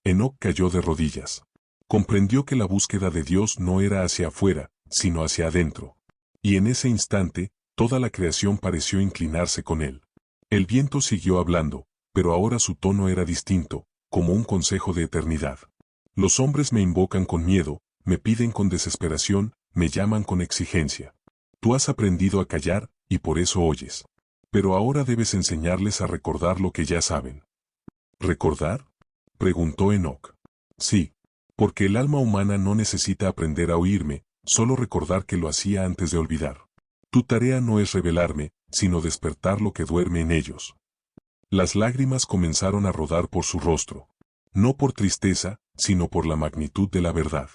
Enoc cayó de rodillas. Comprendió que la búsqueda de Dios no era hacia afuera, sino hacia adentro. Y en ese instante, toda la creación pareció inclinarse con él. El viento siguió hablando, pero ahora su tono era distinto, como un consejo de eternidad. «Los hombres me invocan con miedo, me piden con desesperación, me llaman con exigencia. Tú has aprendido a callar, y por eso oyes. Pero ahora debes enseñarles a recordar lo que ya saben». «¿Recordar?», preguntó Enoc. «Sí, porque el alma humana no necesita aprender a oírme, solo recordar que lo hacía antes de olvidar. Tu tarea no es revelarme, sino despertar lo que duerme en ellos». Las lágrimas comenzaron a rodar por su rostro. No por tristeza, sino por la magnitud de la verdad.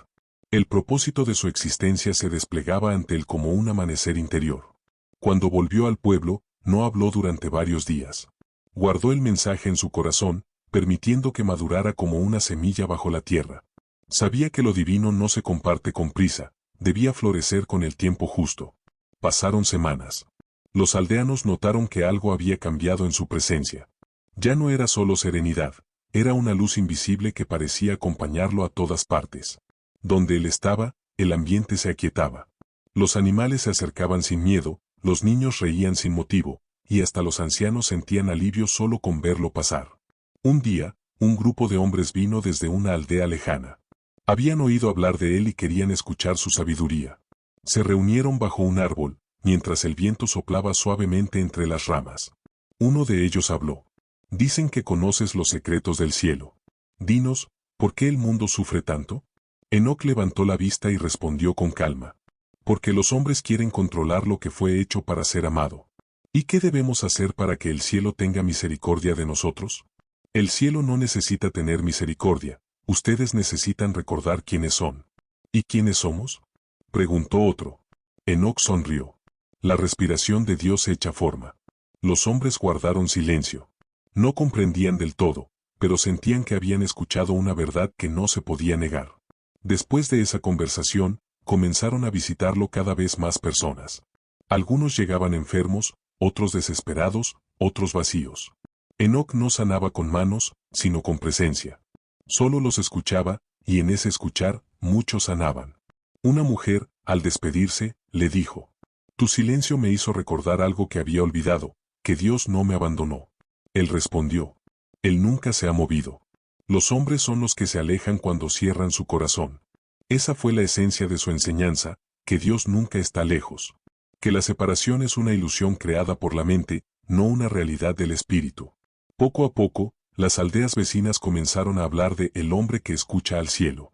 El propósito de su existencia se desplegaba ante él como un amanecer interior. Cuando volvió al pueblo, no habló durante varios días. Guardó el mensaje en su corazón, permitiendo que madurara como una semilla bajo la tierra. Sabía que lo divino no se comparte con prisa, debía florecer con el tiempo justo. Pasaron semanas. Los aldeanos notaron que algo había cambiado en su presencia. Ya no era solo serenidad, era una luz invisible que parecía acompañarlo a todas partes. Donde él estaba, el ambiente se aquietaba. Los animales se acercaban sin miedo, los niños reían sin motivo, y hasta los ancianos sentían alivio solo con verlo pasar. Un día, un grupo de hombres vino desde una aldea lejana. Habían oído hablar de él y querían escuchar su sabiduría. Se reunieron bajo un árbol, mientras el viento soplaba suavemente entre las ramas. Uno de ellos habló. Dicen que conoces los secretos del cielo. Dinos, ¿por qué el mundo sufre tanto? Enoc levantó la vista y respondió con calma. Porque los hombres quieren controlar lo que fue hecho para ser amado. ¿Y qué debemos hacer para que el cielo tenga misericordia de nosotros? El cielo no necesita tener misericordia, ustedes necesitan recordar quiénes son. ¿Y quiénes somos? Preguntó otro. Enoc sonrió. La respiración de Dios hecha forma. Los hombres guardaron silencio. No comprendían del todo, pero sentían que habían escuchado una verdad que no se podía negar. Después de esa conversación, comenzaron a visitarlo cada vez más personas. Algunos llegaban enfermos, otros desesperados, otros vacíos. Enoc no sanaba con manos, sino con presencia. Solo los escuchaba, y en ese escuchar, muchos sanaban. Una mujer, al despedirse, le dijo: Tu silencio me hizo recordar algo que había olvidado, que Dios no me abandonó. Él respondió: Él nunca se ha movido. Los hombres son los que se alejan cuando cierran su corazón. Esa fue la esencia de su enseñanza, que Dios nunca está lejos. Que la separación es una ilusión creada por la mente, no una realidad del espíritu. Poco a poco, las aldeas vecinas comenzaron a hablar de el hombre que escucha al cielo.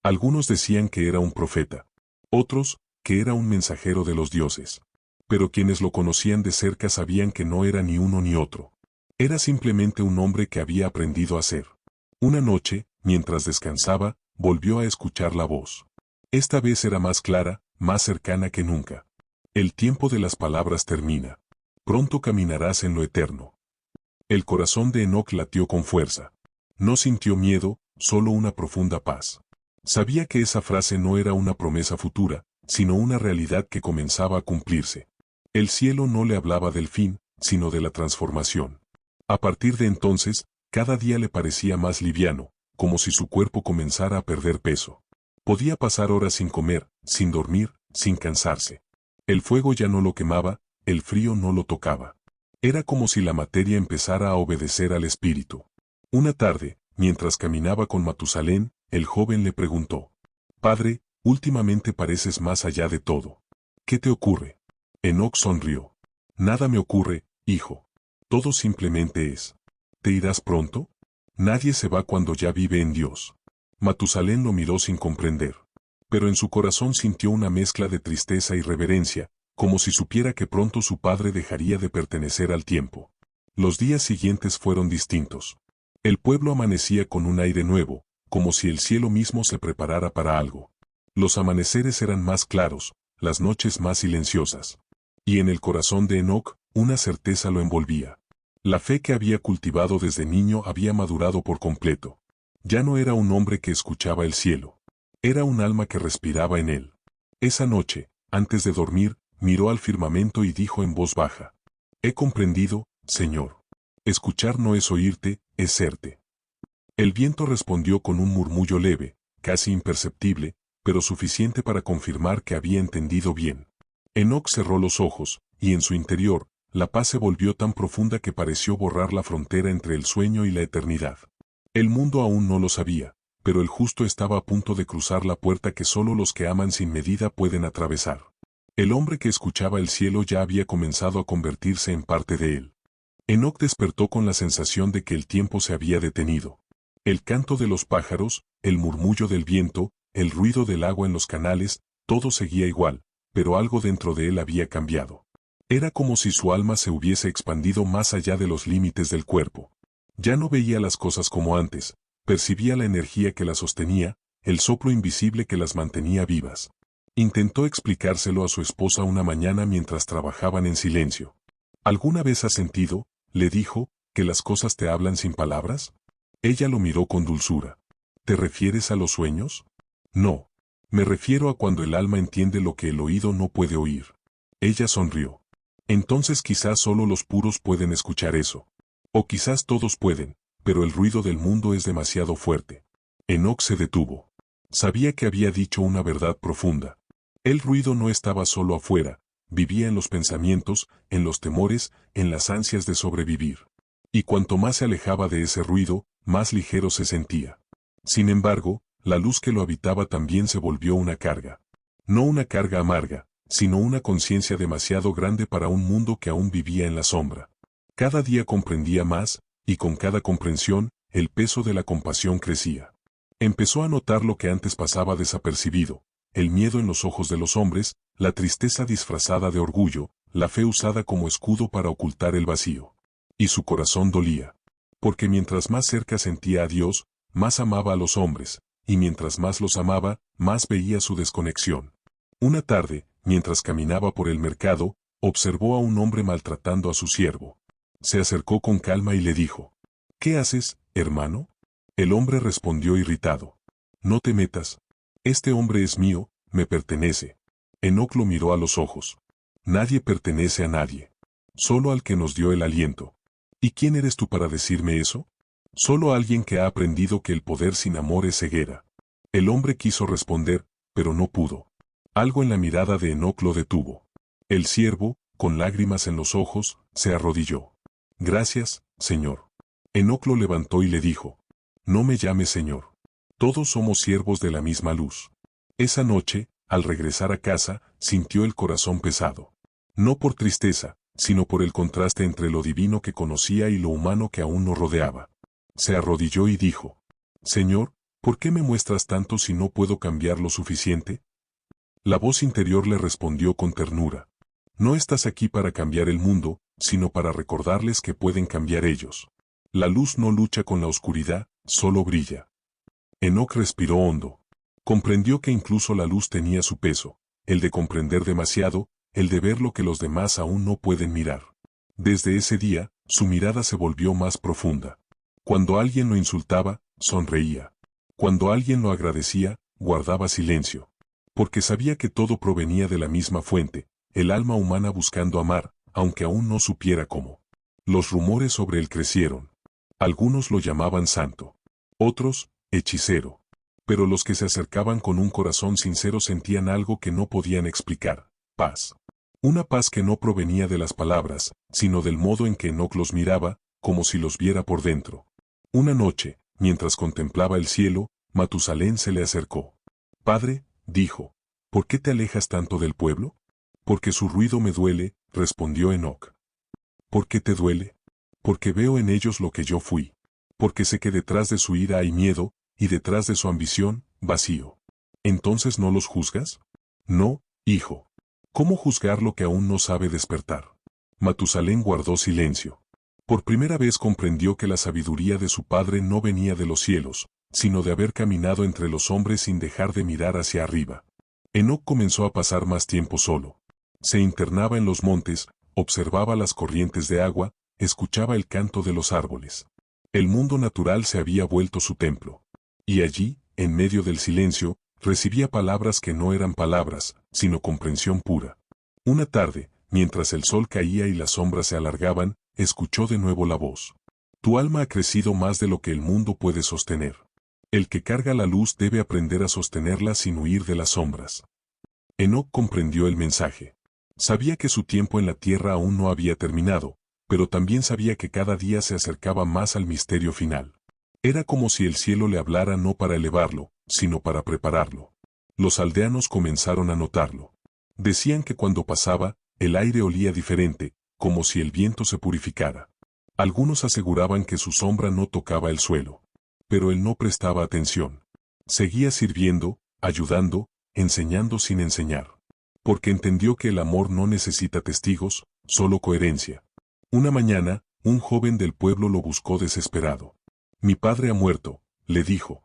Algunos decían que era un profeta. Otros, que era un mensajero de los dioses. Pero quienes lo conocían de cerca sabían que no era ni uno ni otro. Era simplemente un hombre que había aprendido a ser. Una noche, mientras descansaba, volvió a escuchar la voz. Esta vez era más clara, más cercana que nunca. El tiempo de las palabras termina. Pronto caminarás en lo eterno. El corazón de Enoc latió con fuerza. No sintió miedo, solo una profunda paz. Sabía que esa frase no era una promesa futura, sino una realidad que comenzaba a cumplirse. El cielo no le hablaba del fin, sino de la transformación. A partir de entonces, cada día le parecía más liviano, como si su cuerpo comenzara a perder peso. Podía pasar horas sin comer, sin dormir, sin cansarse. El fuego ya no lo quemaba, el frío no lo tocaba. Era como si la materia empezara a obedecer al espíritu. Una tarde, mientras caminaba con Matusalén, el joven le preguntó: Padre, últimamente pareces más allá de todo. ¿Qué te ocurre? Enoc sonrió. Nada me ocurre, hijo. Todo simplemente es. ¿Te irás pronto? Nadie se va cuando ya vive en Dios. Matusalén lo miró sin comprender. Pero en su corazón sintió una mezcla de tristeza y reverencia, como si supiera que pronto su padre dejaría de pertenecer al tiempo. Los días siguientes fueron distintos. El pueblo amanecía con un aire nuevo, como si el cielo mismo se preparara para algo. Los amaneceres eran más claros, las noches más silenciosas. Y en el corazón de Enoc, una certeza lo envolvía. La fe que había cultivado desde niño había madurado por completo. Ya no era un hombre que escuchaba el cielo. Era un alma que respiraba en él. Esa noche, antes de dormir, miró al firmamento y dijo en voz baja: He comprendido, Señor. Escuchar no es oírte, es serte. El viento respondió con un murmullo leve, casi imperceptible, pero suficiente para confirmar que había entendido bien. Enoc cerró los ojos, y en su interior, la paz se volvió tan profunda que pareció borrar la frontera entre el sueño y la eternidad. El mundo aún no lo sabía, pero el justo estaba a punto de cruzar la puerta que solo los que aman sin medida pueden atravesar. El hombre que escuchaba el cielo ya había comenzado a convertirse en parte de él. Enoc despertó con la sensación de que el tiempo se había detenido. El canto de los pájaros, el murmullo del viento, el ruido del agua en los canales, todo seguía igual, pero algo dentro de él había cambiado. Era como si su alma se hubiese expandido más allá de los límites del cuerpo. Ya no veía las cosas como antes, percibía la energía que las sostenía, el soplo invisible que las mantenía vivas. Intentó explicárselo a su esposa una mañana mientras trabajaban en silencio. ¿Alguna vez has sentido, le dijo, que las cosas te hablan sin palabras? Ella lo miró con dulzura. ¿Te refieres a los sueños? No. Me refiero a cuando el alma entiende lo que el oído no puede oír. Ella sonrió. Entonces quizás solo los puros pueden escuchar eso. O quizás todos pueden, pero el ruido del mundo es demasiado fuerte. Enoc se detuvo. Sabía que había dicho una verdad profunda. El ruido no estaba solo afuera, vivía en los pensamientos, en los temores, en las ansias de sobrevivir. Y cuanto más se alejaba de ese ruido, más ligero se sentía. Sin embargo, la luz que lo habitaba también se volvió una carga. No una carga amarga, sino una conciencia demasiado grande para un mundo que aún vivía en la sombra. Cada día comprendía más, y con cada comprensión, el peso de la compasión crecía. Empezó a notar lo que antes pasaba desapercibido, el miedo en los ojos de los hombres, la tristeza disfrazada de orgullo, la fe usada como escudo para ocultar el vacío. Y su corazón dolía. Porque mientras más cerca sentía a Dios, más amaba a los hombres, y mientras más los amaba, más veía su desconexión. Una tarde, mientras caminaba por el mercado, observó a un hombre maltratando a su siervo. Se acercó con calma y le dijo: «¿Qué haces, hermano?». El hombre respondió irritado: «No te metas. Este hombre es mío, me pertenece». Enoc lo miró a los ojos. «Nadie pertenece a nadie. Solo al que nos dio el aliento». «¿Y quién eres tú para decirme eso?». «Solo alguien que ha aprendido que el poder sin amor es ceguera». El hombre quiso responder, pero no pudo. Algo en la mirada de Enoc lo detuvo. El siervo, con lágrimas en los ojos, se arrodilló. «Gracias, Señor». Enoc lo levantó y le dijo: «No me llames Señor. Todos somos siervos de la misma luz». Esa noche, al regresar a casa, sintió el corazón pesado. No por tristeza, sino por el contraste entre lo divino que conocía y lo humano que aún no rodeaba. Se arrodilló y dijo: «Señor, ¿por qué me muestras tanto si no puedo cambiar lo suficiente?». La voz interior le respondió con ternura: «No estás aquí para cambiar el mundo, sino para recordarles que pueden cambiar ellos. La luz no lucha con la oscuridad, solo brilla». Enoc respiró hondo. Comprendió que incluso la luz tenía su peso, el de comprender demasiado, el de ver lo que los demás aún no pueden mirar. Desde ese día, su mirada se volvió más profunda. Cuando alguien lo insultaba, sonreía. Cuando alguien lo agradecía, guardaba silencio. Porque sabía que todo provenía de la misma fuente, el alma humana buscando amar, aunque aún no supiera cómo. Los rumores sobre él crecieron. Algunos lo llamaban santo. Otros, hechicero. Pero los que se acercaban con un corazón sincero sentían algo que no podían explicar: paz. Una paz que no provenía de las palabras, sino del modo en que Enoc los miraba, como si los viera por dentro. Una noche, mientras contemplaba el cielo, Matusalén se le acercó. «Padre», dijo, «¿por qué te alejas tanto del pueblo?». «Porque su ruido me duele», respondió Enoc. «¿Por qué te duele?». «Porque veo en ellos lo que yo fui. Porque sé que detrás de su ira hay miedo, y detrás de su ambición, vacío». «¿Entonces no los juzgas?». «No, hijo. ¿Cómo juzgar lo que aún no sabe despertar?». Matusalén guardó silencio. Por primera vez comprendió que la sabiduría de su padre no venía de los cielos, sino de haber caminado entre los hombres sin dejar de mirar hacia arriba. Enoc comenzó a pasar más tiempo solo. Se internaba en los montes, observaba las corrientes de agua, escuchaba el canto de los árboles. El mundo natural se había vuelto su templo. Y allí, en medio del silencio, recibía palabras que no eran palabras, sino comprensión pura. Una tarde, mientras el sol caía y las sombras se alargaban, escuchó de nuevo la voz: «Tu alma ha crecido más de lo que el mundo puede sostener. El que carga la luz debe aprender a sostenerla sin huir de las sombras». Enoc comprendió el mensaje. Sabía que su tiempo en la tierra aún no había terminado, pero también sabía que cada día se acercaba más al misterio final. Era como si el cielo le hablara no para elevarlo, sino para prepararlo. Los aldeanos comenzaron a notarlo. Decían que cuando pasaba, el aire olía diferente, como si el viento se purificara. Algunos aseguraban que su sombra no tocaba el suelo. Pero él no prestaba atención. Seguía sirviendo, ayudando, enseñando sin enseñar. Porque entendió que el amor no necesita testigos, solo coherencia. Una mañana, un joven del pueblo lo buscó desesperado. «Mi padre ha muerto», le dijo.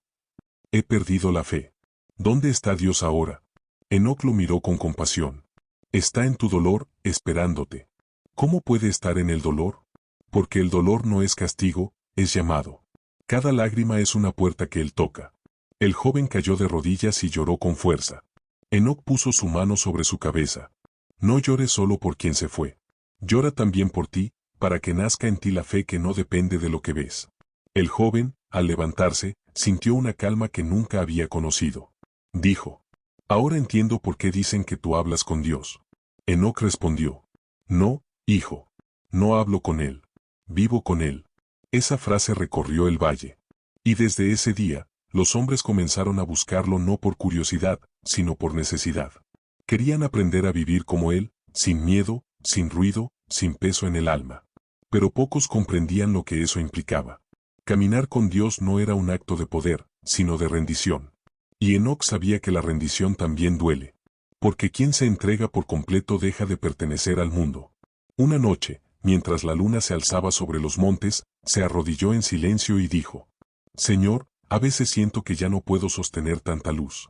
«He perdido la fe. ¿Dónde está Dios ahora?». Enoc lo miró con compasión. «Está en tu dolor, esperándote». «¿Cómo puede estar en el dolor?». «Porque el dolor no es castigo, es llamado. Cada lágrima es una puerta que él toca». El joven cayó de rodillas y lloró con fuerza. Enoc puso su mano sobre su cabeza. «No llores solo por quien se fue. Llora también por ti, para que nazca en ti la fe que no depende de lo que ves». El joven, al levantarse, sintió una calma que nunca había conocido. Dijo: «Ahora entiendo por qué dicen que tú hablas con Dios. Enoc respondió: No, hijo. No hablo con él. Vivo con él. Esa frase recorrió el valle. Y desde ese día, los hombres comenzaron a buscarlo no por curiosidad, sino por necesidad. Querían aprender a vivir como él, sin miedo, sin ruido, sin peso en el alma. Pero pocos comprendían lo que eso implicaba. Caminar con Dios no era un acto de poder, sino de rendición. Y Enoc sabía que la rendición también duele. Porque quien se entrega por completo deja de pertenecer al mundo. Una noche, mientras la luna se alzaba sobre los montes, se arrodilló en silencio y dijo: Señor, a veces siento que ya no puedo sostener tanta luz.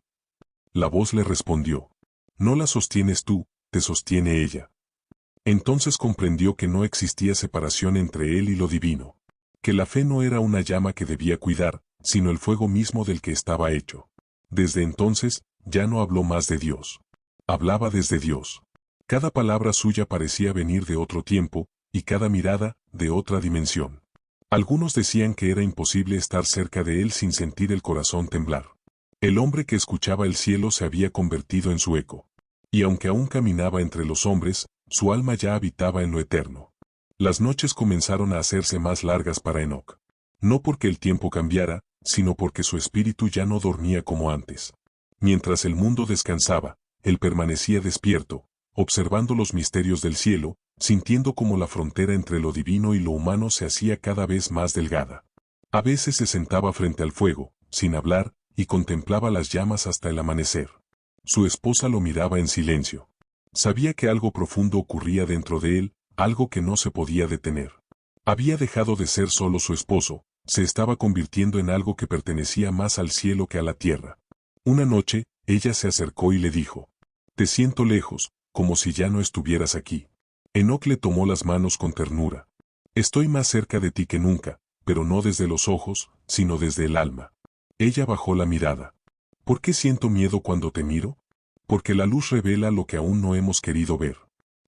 La voz le respondió: No la sostienes tú, te sostiene ella. Entonces comprendió que no existía separación entre él y lo divino. Que la fe no era una llama que debía cuidar, sino el fuego mismo del que estaba hecho. Desde entonces, ya no habló más de Dios. Hablaba desde Dios. Cada palabra suya parecía venir de otro tiempo, y cada mirada, de otra dimensión. Algunos decían que era imposible estar cerca de él sin sentir el corazón temblar. El hombre que escuchaba el cielo se había convertido en su eco. Y aunque aún caminaba entre los hombres, su alma ya habitaba en lo eterno. Las noches comenzaron a hacerse más largas para Enoc. No porque el tiempo cambiara, sino porque su espíritu ya no dormía como antes. Mientras el mundo descansaba, él permanecía despierto, observando los misterios del cielo, sintiendo como la frontera entre lo divino y lo humano se hacía cada vez más delgada. A veces se sentaba frente al fuego, sin hablar, y contemplaba las llamas hasta el amanecer. Su esposa lo miraba en silencio. Sabía que algo profundo ocurría dentro de él, algo que no se podía detener. Había dejado de ser solo su esposo, se estaba convirtiendo en algo que pertenecía más al cielo que a la tierra. Una noche, ella se acercó y le dijo: Te siento lejos, como si ya no estuvieras aquí. Enoc le tomó las manos con ternura. Estoy más cerca de ti que nunca, pero no desde los ojos, sino desde el alma. Ella bajó la mirada. ¿Por qué siento miedo cuando te miro? Porque la luz revela lo que aún no hemos querido ver.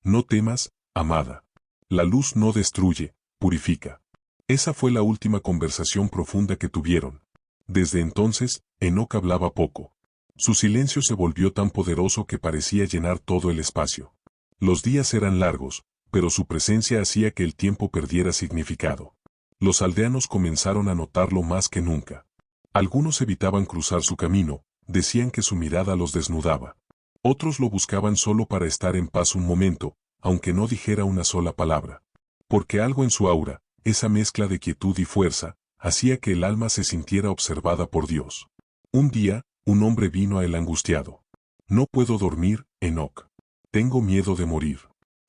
No temas, amada. La luz no destruye, purifica. Esa fue la última conversación profunda que tuvieron. Desde entonces, Enoc hablaba poco. Su silencio se volvió tan poderoso que parecía llenar todo el espacio. Los días eran largos, pero su presencia hacía que el tiempo perdiera significado. Los aldeanos comenzaron a notarlo más que nunca. Algunos evitaban cruzar su camino, decían que su mirada los desnudaba. Otros lo buscaban solo para estar en paz un momento, aunque no dijera una sola palabra. Porque algo en su aura, esa mezcla de quietud y fuerza, hacía que el alma se sintiera observada por Dios. Un día, un hombre vino a él angustiado. No puedo dormir, Enoc. Tengo miedo de morir.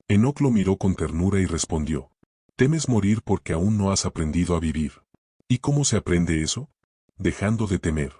Enoc lo miró con ternura y respondió: Temes morir porque aún no has aprendido a vivir. ¿Y cómo se aprende eso? Dejando de temer.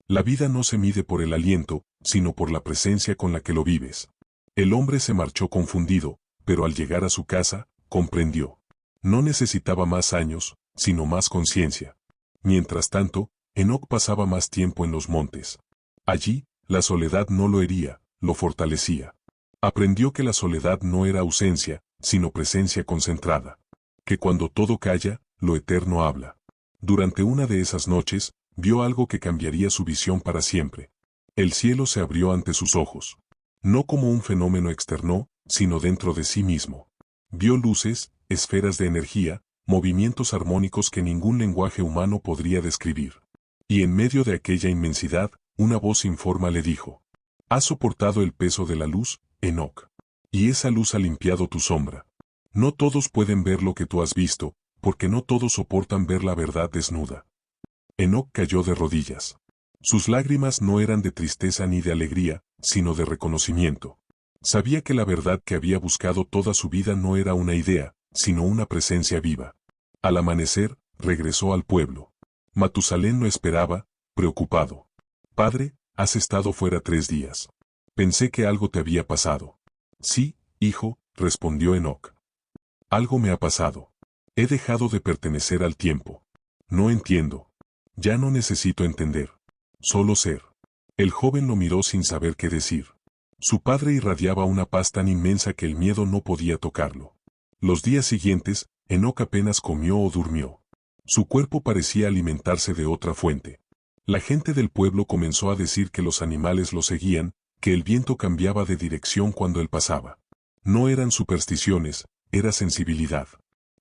La vida no se mide por el aliento, sino por la presencia con la que lo vives. El hombre se marchó confundido, pero al llegar a su casa, comprendió. No necesitaba más años, sino más conciencia. Mientras tanto, Enoc pasaba más tiempo en los montes. Allí, la soledad no lo hería, lo fortalecía. Aprendió que la soledad no era ausencia, sino presencia concentrada. Que cuando todo calla, lo eterno habla. Durante una de esas noches, vio algo que cambiaría su visión para siempre. El cielo se abrió ante sus ojos. No como un fenómeno externo, sino dentro de sí mismo. Vio luces, esferas de energía, movimientos armónicos que ningún lenguaje humano podría describir. Y en medio de aquella inmensidad, una voz sin forma le dijo: Has soportado el peso de la luz, Enoc. Y esa luz ha limpiado tu sombra. No todos pueden ver lo que tú has visto, porque no todos soportan ver la verdad desnuda. Enoc cayó de rodillas. Sus lágrimas no eran de tristeza ni de alegría, sino de reconocimiento. Sabía que la verdad que había buscado toda su vida no era una idea, sino una presencia viva. Al amanecer, regresó al pueblo. Matusalén lo esperaba, preocupado. Padre, has estado fuera 3 días. Pensé que algo te había pasado. Sí, hijo, respondió Enoc. Algo me ha pasado. He dejado de pertenecer al tiempo. No entiendo. Ya no necesito entender. Solo ser. El joven lo miró sin saber qué decir. Su padre irradiaba una paz tan inmensa que el miedo no podía tocarlo. Los días siguientes, Enoc apenas comió o durmió. Su cuerpo parecía alimentarse de otra fuente. La gente del pueblo comenzó a decir que los animales lo seguían, que el viento cambiaba de dirección cuando él pasaba. No eran supersticiones, era sensibilidad.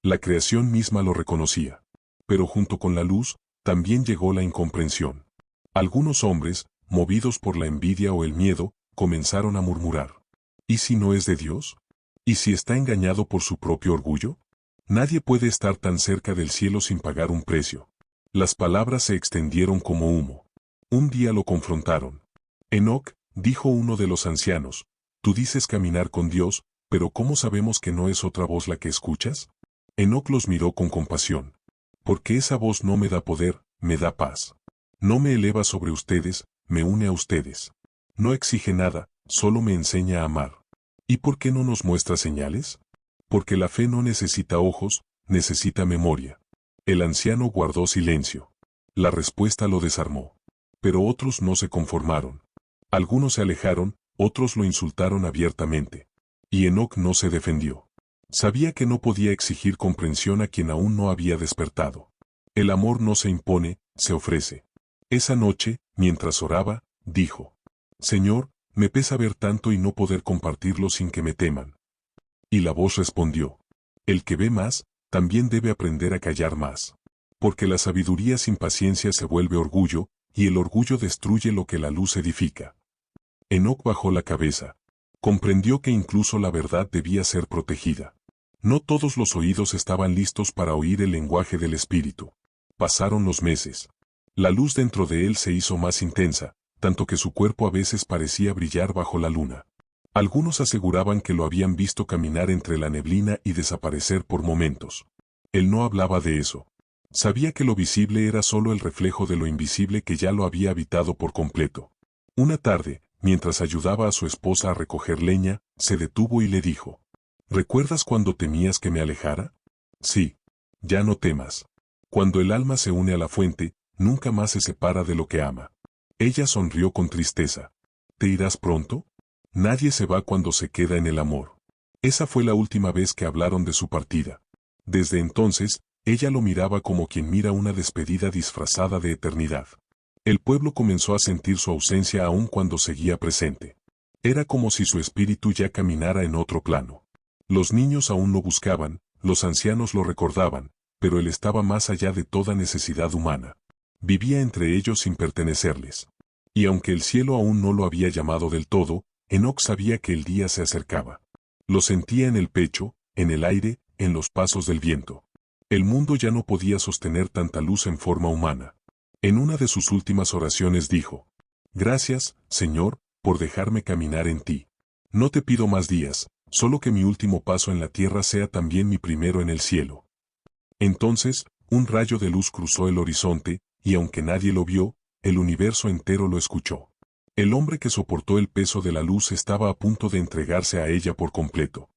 La creación misma lo reconocía. Pero junto con la luz, también llegó la incomprensión. Algunos hombres, movidos por la envidia o el miedo, comenzaron a murmurar. ¿Y si no es de Dios? ¿Y si está engañado por su propio orgullo? Nadie puede estar tan cerca del cielo sin pagar un precio. Las palabras se extendieron como humo. Un día lo confrontaron. Enoc, dijo uno de los ancianos, tú dices caminar con Dios, pero ¿cómo sabemos que no es otra voz la que escuchas? Enoc los miró con compasión. Porque esa voz no me da poder, me da paz. No me eleva sobre ustedes, me une a ustedes. No exige nada, solo me enseña a amar. ¿Y por qué no nos muestra señales? Porque la fe no necesita ojos, necesita memoria. El anciano guardó silencio. La respuesta lo desarmó. Pero otros no se conformaron. Algunos se alejaron, otros lo insultaron abiertamente. Y Enoc no se defendió. Sabía que no podía exigir comprensión a quien aún no había despertado. El amor no se impone, se ofrece. Esa noche, mientras oraba, dijo: Señor, me pesa ver tanto y no poder compartirlo sin que me teman. Y la voz respondió: el que ve más, también debe aprender a callar más. Porque la sabiduría sin paciencia se vuelve orgullo, y el orgullo destruye lo que la luz edifica. Enoc bajó la cabeza. Comprendió que incluso la verdad debía ser protegida. No todos los oídos estaban listos para oír el lenguaje del espíritu. Pasaron los meses. La luz dentro de él se hizo más intensa, tanto que su cuerpo a veces parecía brillar bajo la luna. Algunos aseguraban que lo habían visto caminar entre la neblina y desaparecer por momentos. Él no hablaba de eso. Sabía que lo visible era solo el reflejo de lo invisible que ya lo había habitado por completo. Una tarde, mientras ayudaba a su esposa a recoger leña, se detuvo y le dijo: ¿recuerdas cuando temías que me alejara? Sí. Ya no temas. Cuando el alma se une a la fuente, nunca más se separa de lo que ama. Ella sonrió con tristeza. ¿Te irás pronto? Nadie se va cuando se queda en el amor. Esa fue la última vez que hablaron de su partida. Desde entonces, ella lo miraba como quien mira una despedida disfrazada de eternidad. El pueblo comenzó a sentir su ausencia aun cuando seguía presente. Era como si su espíritu ya caminara en otro plano. Los niños aún lo buscaban, los ancianos lo recordaban, pero él estaba más allá de toda necesidad humana. Vivía entre ellos sin pertenecerles. Y aunque el cielo aún no lo había llamado del todo, Enoc sabía que el día se acercaba. Lo sentía en el pecho, en el aire, en los pasos del viento. El mundo ya no podía sostener tanta luz en forma humana. En una de sus últimas oraciones dijo: gracias, Señor, por dejarme caminar en ti. No te pido más días, solo que mi último paso en la tierra sea también mi primero en el cielo. Entonces, un rayo de luz cruzó el horizonte, y aunque nadie lo vio, el universo entero lo escuchó. El hombre que soportó el peso de la luz estaba a punto de entregarse a ella por completo.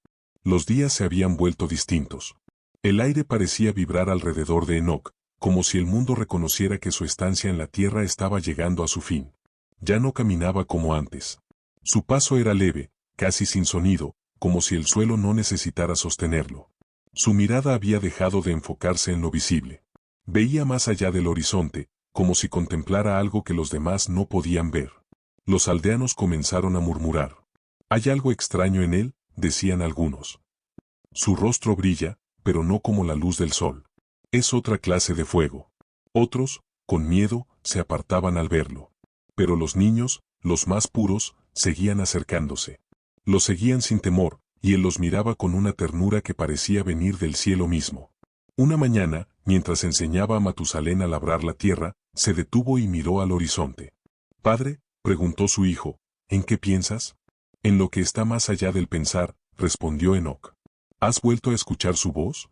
Los días se habían vuelto distintos. El aire parecía vibrar alrededor de Enoc, como si el mundo reconociera que su estancia en la tierra estaba llegando a su fin. Ya no caminaba como antes. Su paso era leve, casi sin sonido, como si el suelo no necesitara sostenerlo. Su mirada había dejado de enfocarse en lo visible. Veía más allá del horizonte, como si contemplara algo que los demás no podían ver. Los aldeanos comenzaron a murmurar. «Hay algo extraño en él», decían algunos. Su rostro brilla, pero no como la luz del sol. Es otra clase de fuego. Otros, con miedo, se apartaban al verlo. Pero los niños, los más puros, seguían acercándose. Los seguían sin temor, y él los miraba con una ternura que parecía venir del cielo mismo. Una mañana, mientras enseñaba a Matusalén a labrar la tierra, se detuvo y miró al horizonte. «Padre», preguntó su hijo, «¿en qué piensas?» «En lo que está más allá del pensar», respondió Enoc. «¿Has vuelto a escuchar su voz?»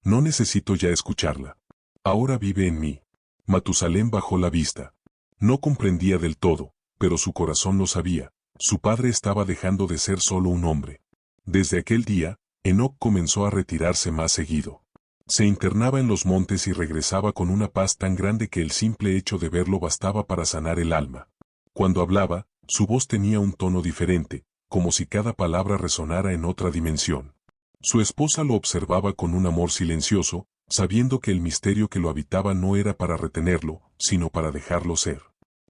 «No necesito ya escucharla. Ahora vive en mí». Matusalén bajó la vista. No comprendía del todo, pero su corazón lo sabía. Su padre estaba dejando de ser solo un hombre. Desde aquel día, Enoc comenzó a retirarse más seguido. Se internaba en los montes y regresaba con una paz tan grande que el simple hecho de verlo bastaba para sanar el alma. Cuando hablaba, su voz tenía un tono diferente, como si cada palabra resonara en otra dimensión. Su esposa lo observaba con un amor silencioso, sabiendo que el misterio que lo habitaba no era para retenerlo, sino para dejarlo ser.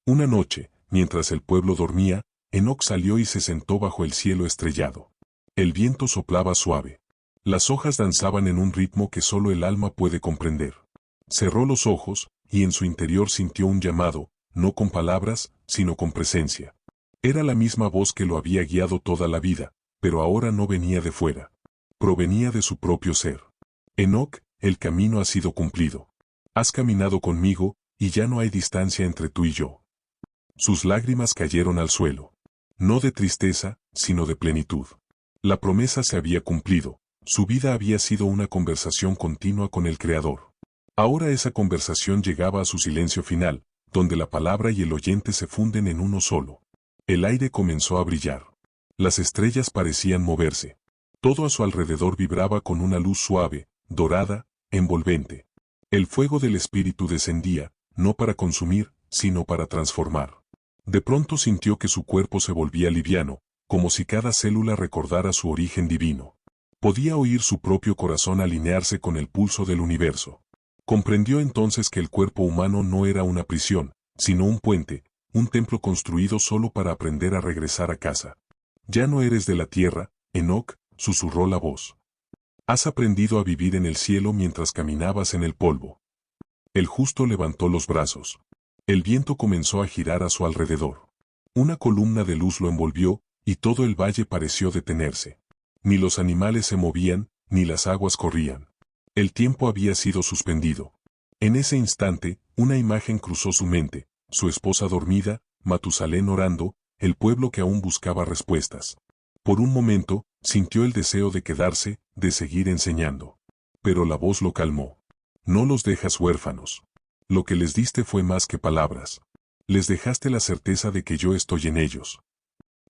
Una noche, mientras el pueblo dormía, Enoc salió y se sentó bajo el cielo estrellado. El viento soplaba suave. Las hojas danzaban en un ritmo que solo el alma puede comprender. Cerró los ojos, y en su interior sintió un llamado, no con palabras, sino con presencia. Era la misma voz que lo había guiado toda la vida, pero ahora no venía de fuera. Provenía de su propio ser. Enoc, el camino ha sido cumplido. Has caminado conmigo, y ya no hay distancia entre tú y yo. Sus lágrimas cayeron al suelo. No de tristeza, sino de plenitud. La promesa se había cumplido. Su vida había sido una conversación continua con el Creador. Ahora esa conversación llegaba a su silencio final, donde la palabra y el oyente se funden en uno solo. El aire comenzó a brillar. Las estrellas parecían moverse. Todo a su alrededor vibraba con una luz suave, dorada, envolvente. El fuego del espíritu descendía, no para consumir, sino para transformar. De pronto sintió que su cuerpo se volvía liviano, como si cada célula recordara su origen divino. Podía oír su propio corazón alinearse con el pulso del universo. Comprendió entonces que el cuerpo humano no era una prisión, sino un puente, un templo construido solo para aprender a regresar a casa. Ya no eres de la tierra, Enoc, susurró la voz. Has aprendido a vivir en el cielo mientras caminabas en el polvo. El justo levantó los brazos. El viento comenzó a girar a su alrededor. Una columna de luz lo envolvió, y todo el valle pareció detenerse. Ni los animales se movían, ni las aguas corrían. El tiempo había sido suspendido. En ese instante, una imagen cruzó su mente, su esposa dormida, Matusalén orando, el pueblo que aún buscaba respuestas. Por un momento, sintió el deseo de quedarse, de seguir enseñando. Pero la voz lo calmó. No los dejas huérfanos. Lo que les diste fue más que palabras. Les dejaste la certeza de que yo estoy en ellos.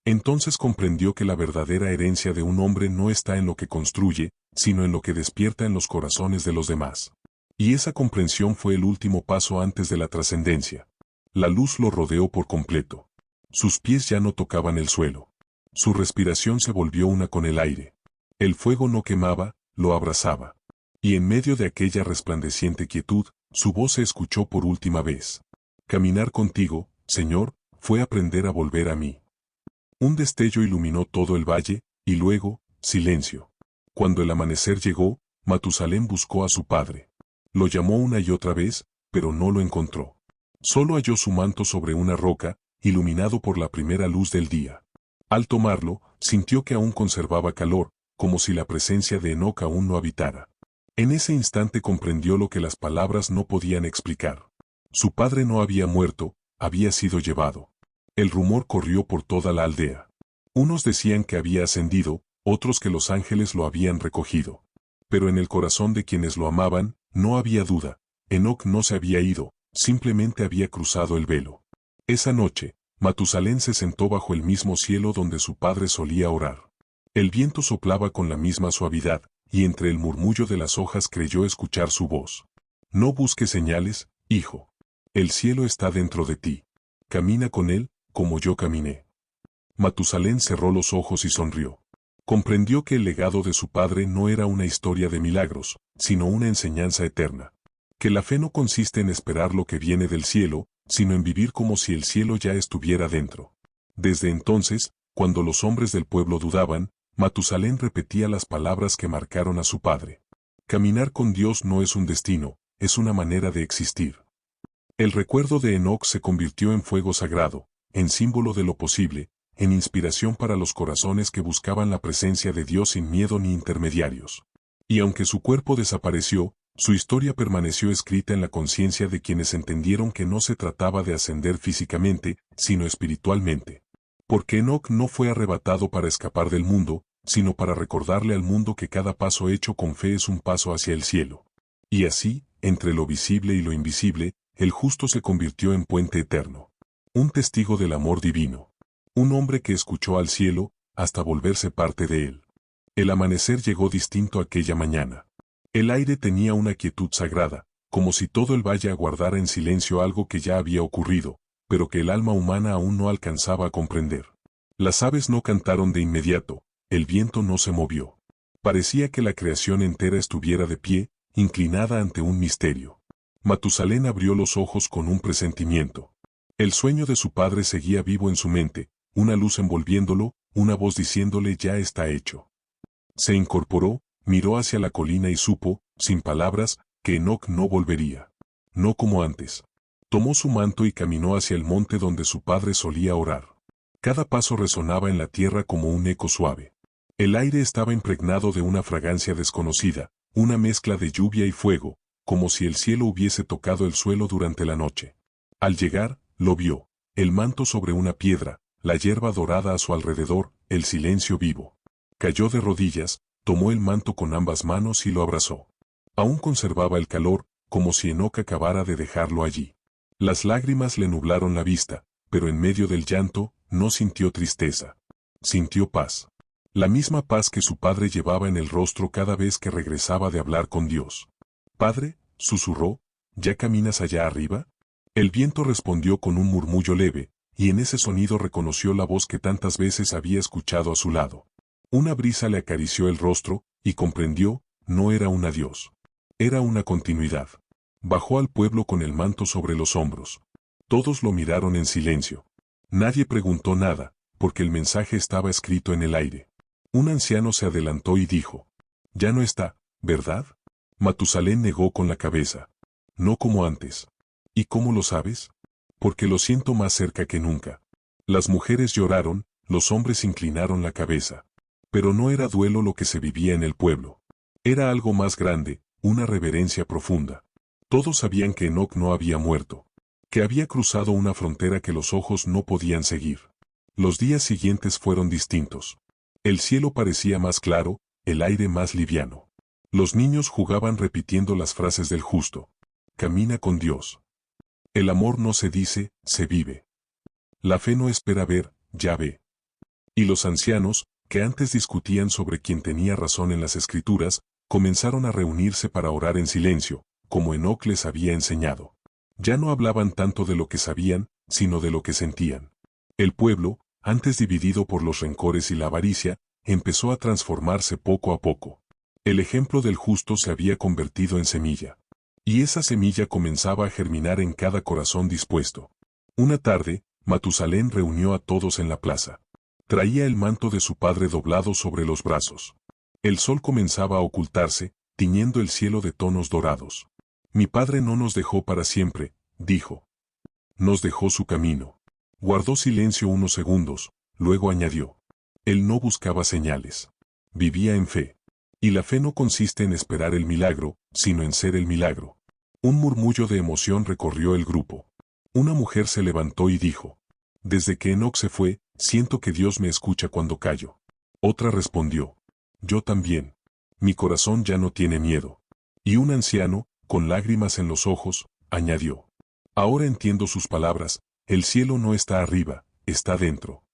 Entonces comprendió que la verdadera herencia de un hombre no está en lo que construye, sino en lo que despierta en los corazones de los demás. Y esa comprensión fue el último paso antes de la trascendencia. La luz lo rodeó por completo. Sus pies ya no tocaban el suelo. Su respiración se volvió una con el aire. El fuego no quemaba, lo abrazaba. Y en medio de aquella resplandeciente quietud, su voz se escuchó por última vez. Caminar contigo, Señor, fue aprender a volver a mí. Un destello iluminó todo el valle, y luego, silencio. Cuando el amanecer llegó, Matusalén buscó a su padre. Lo llamó una y otra vez, pero no lo encontró. Solo halló su manto sobre una roca, iluminado por la primera luz del día. Al tomarlo, sintió que aún conservaba calor, como si la presencia de Enoc aún no habitara. En ese instante comprendió lo que las palabras no podían explicar. Su padre no había muerto, había sido llevado. El rumor corrió por toda la aldea. Unos decían que había ascendido, otros que los ángeles lo habían recogido. Pero en el corazón de quienes lo amaban, no había duda. Enoc no se había ido, simplemente había cruzado el velo. Esa noche, Matusalén se sentó bajo el mismo cielo donde su padre solía orar. El viento soplaba con la misma suavidad, y entre el murmullo de las hojas creyó escuchar su voz. No busques señales, hijo. El cielo está dentro de ti. Camina con él, como yo caminé. Matusalén cerró los ojos y sonrió. Comprendió que el legado de su padre no era una historia de milagros, sino una enseñanza eterna. Que la fe no consiste en esperar lo que viene del cielo, sino en vivir como si el cielo ya estuviera dentro. Desde entonces, cuando los hombres del pueblo dudaban, Matusalén repetía las palabras que marcaron a su padre. Caminar con Dios no es un destino, es una manera de existir. El recuerdo de Enoc se convirtió en fuego sagrado, en símbolo de lo posible, en inspiración para los corazones que buscaban la presencia de Dios sin miedo ni intermediarios. Y aunque su cuerpo desapareció, su historia permaneció escrita en la conciencia de quienes entendieron que no se trataba de ascender físicamente, sino espiritualmente. Porque Enoc no fue arrebatado para escapar del mundo, sino para recordarle al mundo que cada paso hecho con fe es un paso hacia el cielo. Y así, entre lo visible y lo invisible, el justo se convirtió en puente eterno. Un testigo del amor divino. Un hombre que escuchó al cielo, hasta volverse parte de él. El amanecer llegó distinto aquella mañana. El aire tenía una quietud sagrada, como si todo el valle aguardara en silencio algo que ya había ocurrido, pero que el alma humana aún no alcanzaba a comprender. Las aves no cantaron de inmediato, el viento no se movió. Parecía que la creación entera estuviera de pie, inclinada ante un misterio. Matusalén abrió los ojos con un presentimiento. El sueño de su padre seguía vivo en su mente, una luz envolviéndolo, una voz diciéndole ya está hecho. Se incorporó, miró hacia la colina y supo, sin palabras, que Enoc no volvería. No como antes. Tomó su manto y caminó hacia el monte donde su padre solía orar. Cada paso resonaba en la tierra como un eco suave. El aire estaba impregnado de una fragancia desconocida, una mezcla de lluvia y fuego, como si el cielo hubiese tocado el suelo durante la noche. Al llegar, lo vio, el manto sobre una piedra, la hierba dorada a su alrededor, el silencio vivo. Cayó de rodillas, tomó el manto con ambas manos y lo abrazó. Aún conservaba el calor, como si Enoc acabara de dejarlo allí. Las lágrimas le nublaron la vista, pero en medio del llanto, no sintió tristeza. Sintió paz. La misma paz que su padre llevaba en el rostro cada vez que regresaba de hablar con Dios. «Padre», susurró, «¿ya caminas allá arriba?». El viento respondió con un murmullo leve, y en ese sonido reconoció la voz que tantas veces había escuchado a su lado. Una brisa le acarició el rostro, y comprendió, no era un adiós. Era una continuidad. Bajó al pueblo con el manto sobre los hombros. Todos lo miraron en silencio. Nadie preguntó nada, porque el mensaje estaba escrito en el aire. Un anciano se adelantó y dijo: «Ya no está, ¿verdad?». Matusalén negó con la cabeza. «No como antes». «¿Y cómo lo sabes?». «Porque lo siento más cerca que nunca». Las mujeres lloraron, los hombres inclinaron la cabeza. Pero no era duelo lo que se vivía en el pueblo. Era algo más grande, una reverencia profunda. Todos sabían que Enoc no había muerto, que había cruzado una frontera que los ojos no podían seguir. Los días siguientes fueron distintos. El cielo parecía más claro, el aire más liviano. Los niños jugaban repitiendo las frases del justo. «Camina con Dios». «El amor no se dice, se vive». «La fe no espera ver, ya ve». Y los ancianos, que antes discutían sobre quién tenía razón en las escrituras, comenzaron a reunirse para orar en silencio, como Enoc les había enseñado. Ya no hablaban tanto de lo que sabían, sino de lo que sentían. El pueblo, antes dividido por los rencores y la avaricia, empezó a transformarse poco a poco. El ejemplo del justo se había convertido en semilla. Y esa semilla comenzaba a germinar en cada corazón dispuesto. Una tarde, Matusalén reunió a todos en la plaza. Traía el manto de su padre doblado sobre los brazos. El sol comenzaba a ocultarse, tiñendo el cielo de tonos dorados. «Mi padre no nos dejó para siempre», dijo. «Nos dejó su camino». Guardó silencio unos segundos, luego añadió: «Él no buscaba señales. Vivía en fe. Y la fe no consiste en esperar el milagro, sino en ser el milagro». Un murmullo de emoción recorrió el grupo. Una mujer se levantó y dijo: «Desde que Enoc se fue, siento que Dios me escucha cuando callo». Otra respondió: «Yo también. Mi corazón ya no tiene miedo». Y un anciano, con lágrimas en los ojos, añadió: «Ahora entiendo sus palabras, el cielo no está arriba, está dentro».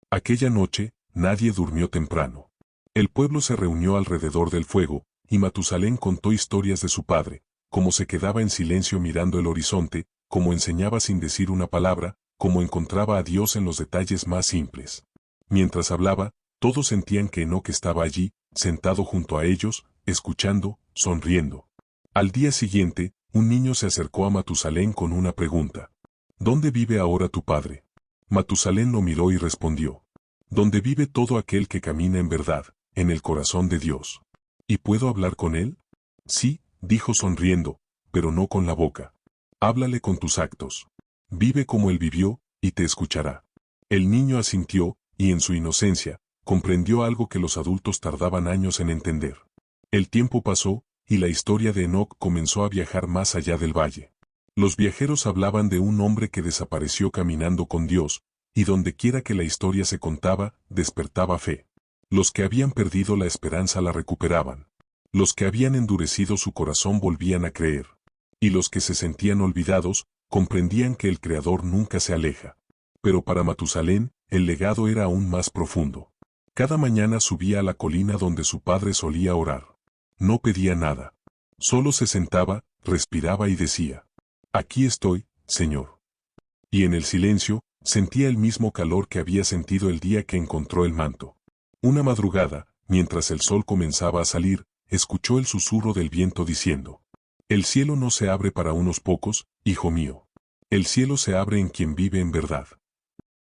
Aquella noche, nadie durmió temprano. El pueblo se reunió alrededor del fuego, y Matusalén contó historias de su padre, cómo se quedaba en silencio mirando el horizonte, cómo enseñaba sin decir una palabra, cómo encontraba a Dios en los detalles más simples. Mientras hablaba, todos sentían que Enoc estaba allí, sentado junto a ellos, escuchando, sonriendo. Al día siguiente, un niño se acercó a Matusalén con una pregunta: «¿Dónde vive ahora tu padre?». Matusalén lo miró y respondió: «Donde vive todo aquel que camina en verdad, en el corazón de Dios». «¿Y puedo hablar con él?». «Sí», dijo sonriendo, «pero no con la boca. Háblale con tus actos. Vive como él vivió, y te escuchará». El niño asintió, y en su inocencia, comprendió algo que los adultos tardaban años en entender. El tiempo pasó, y la historia de Enoc comenzó a viajar más allá del valle. Los viajeros hablaban de un hombre que desapareció caminando con Dios, y donde quiera que la historia se contaba, despertaba fe. Los que habían perdido la esperanza la recuperaban. Los que habían endurecido su corazón volvían a creer. Y los que se sentían olvidados, comprendían que el Creador nunca se aleja. Pero para Matusalén, el legado era aún más profundo. Cada mañana subía a la colina donde su padre solía orar. No pedía nada. Solo se sentaba, respiraba y decía: «Aquí estoy, Señor». Y en el silencio, sentía el mismo calor que había sentido el día que encontró el manto. Una madrugada, mientras el sol comenzaba a salir, escuchó el susurro del viento diciendo: «El cielo no se abre para unos pocos, hijo mío. El cielo se abre en quien vive en verdad».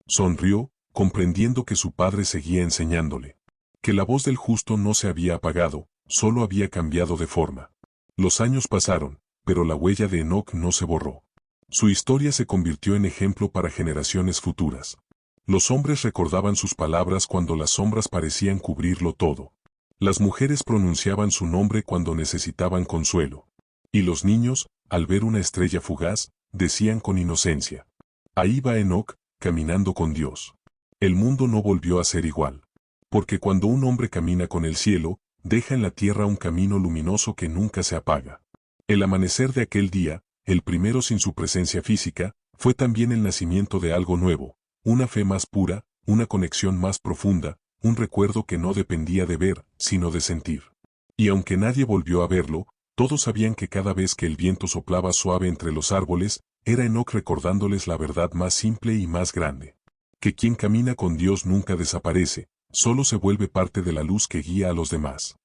Sonrió, comprendiendo que su padre seguía enseñándole. que la voz del justo no se había apagado, solo había cambiado de forma. Los años pasaron, pero la huella de Enoc no se borró. Su historia se convirtió en ejemplo para generaciones futuras. Los hombres recordaban sus palabras cuando las sombras parecían cubrirlo todo. Las mujeres pronunciaban su nombre cuando necesitaban consuelo. Y los niños, al ver una estrella fugaz, decían con inocencia: ahí va Enoc, caminando con Dios. El mundo no volvió a ser igual. Porque cuando un hombre camina con el cielo, deja en la tierra un camino luminoso que nunca se apaga. El amanecer de aquel día, el primero sin su presencia física, fue también el nacimiento de algo nuevo, una fe más pura, una conexión más profunda, un recuerdo que no dependía de ver, sino de sentir. Y aunque nadie volvió a verlo, todos sabían que cada vez que el viento soplaba suave entre los árboles, era Enoc recordándoles la verdad más simple y más grande. Que quien camina con Dios nunca desaparece, solo se vuelve parte de la luz que guía a los demás.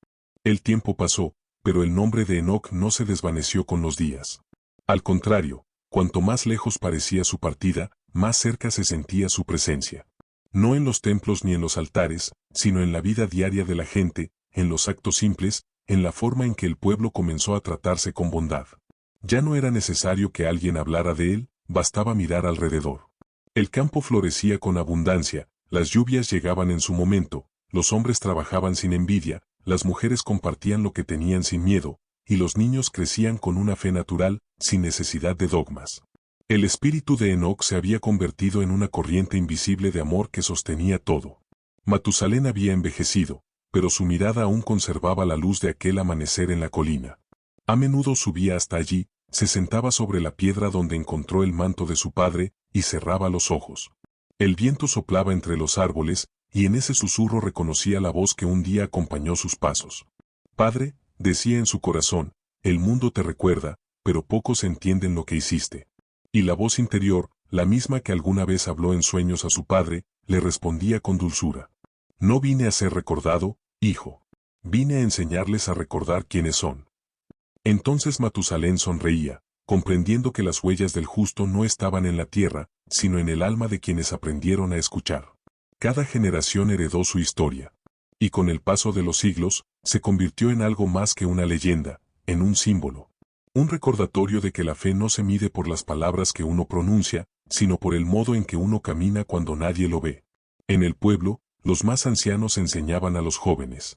El tiempo pasó, pero el nombre de Enoc no se desvaneció con los días. Al contrario, cuanto más lejos parecía su partida, más cerca se sentía su presencia. No en los templos ni en los altares, sino en la vida diaria de la gente, en los actos simples, en la forma en que el pueblo comenzó a tratarse con bondad. Ya no era necesario que alguien hablara de él, bastaba mirar alrededor. El campo florecía con abundancia, las lluvias llegaban en su momento, los hombres trabajaban sin envidia, las mujeres compartían lo que tenían sin miedo, y los niños crecían con una fe natural, sin necesidad de dogmas. El espíritu de Enoc se había convertido en una corriente invisible de amor que sostenía todo. Matusalén había envejecido, pero su mirada aún conservaba la luz de aquel amanecer en la colina. A menudo subía hasta allí, se sentaba sobre la piedra donde encontró el manto de su padre, y cerraba los ojos. El viento soplaba entre los árboles, y en ese susurro reconocía la voz que un día acompañó sus pasos. Padre, decía en su corazón, el mundo te recuerda, pero pocos entienden lo que hiciste. Y la voz interior, la misma que alguna vez habló en sueños a su padre, le respondía con dulzura: no vine a ser recordado, hijo. Vine a enseñarles a recordar quiénes son. Entonces Matusalén sonreía, comprendiendo que las huellas del justo no estaban en la tierra, sino en el alma de quienes aprendieron a escuchar. Cada generación heredó su historia. Y con el paso de los siglos, se convirtió en algo más que una leyenda, en un símbolo. Un recordatorio de que la fe no se mide por las palabras que uno pronuncia, sino por el modo en que uno camina cuando nadie lo ve. En el pueblo, los más ancianos enseñaban a los jóvenes.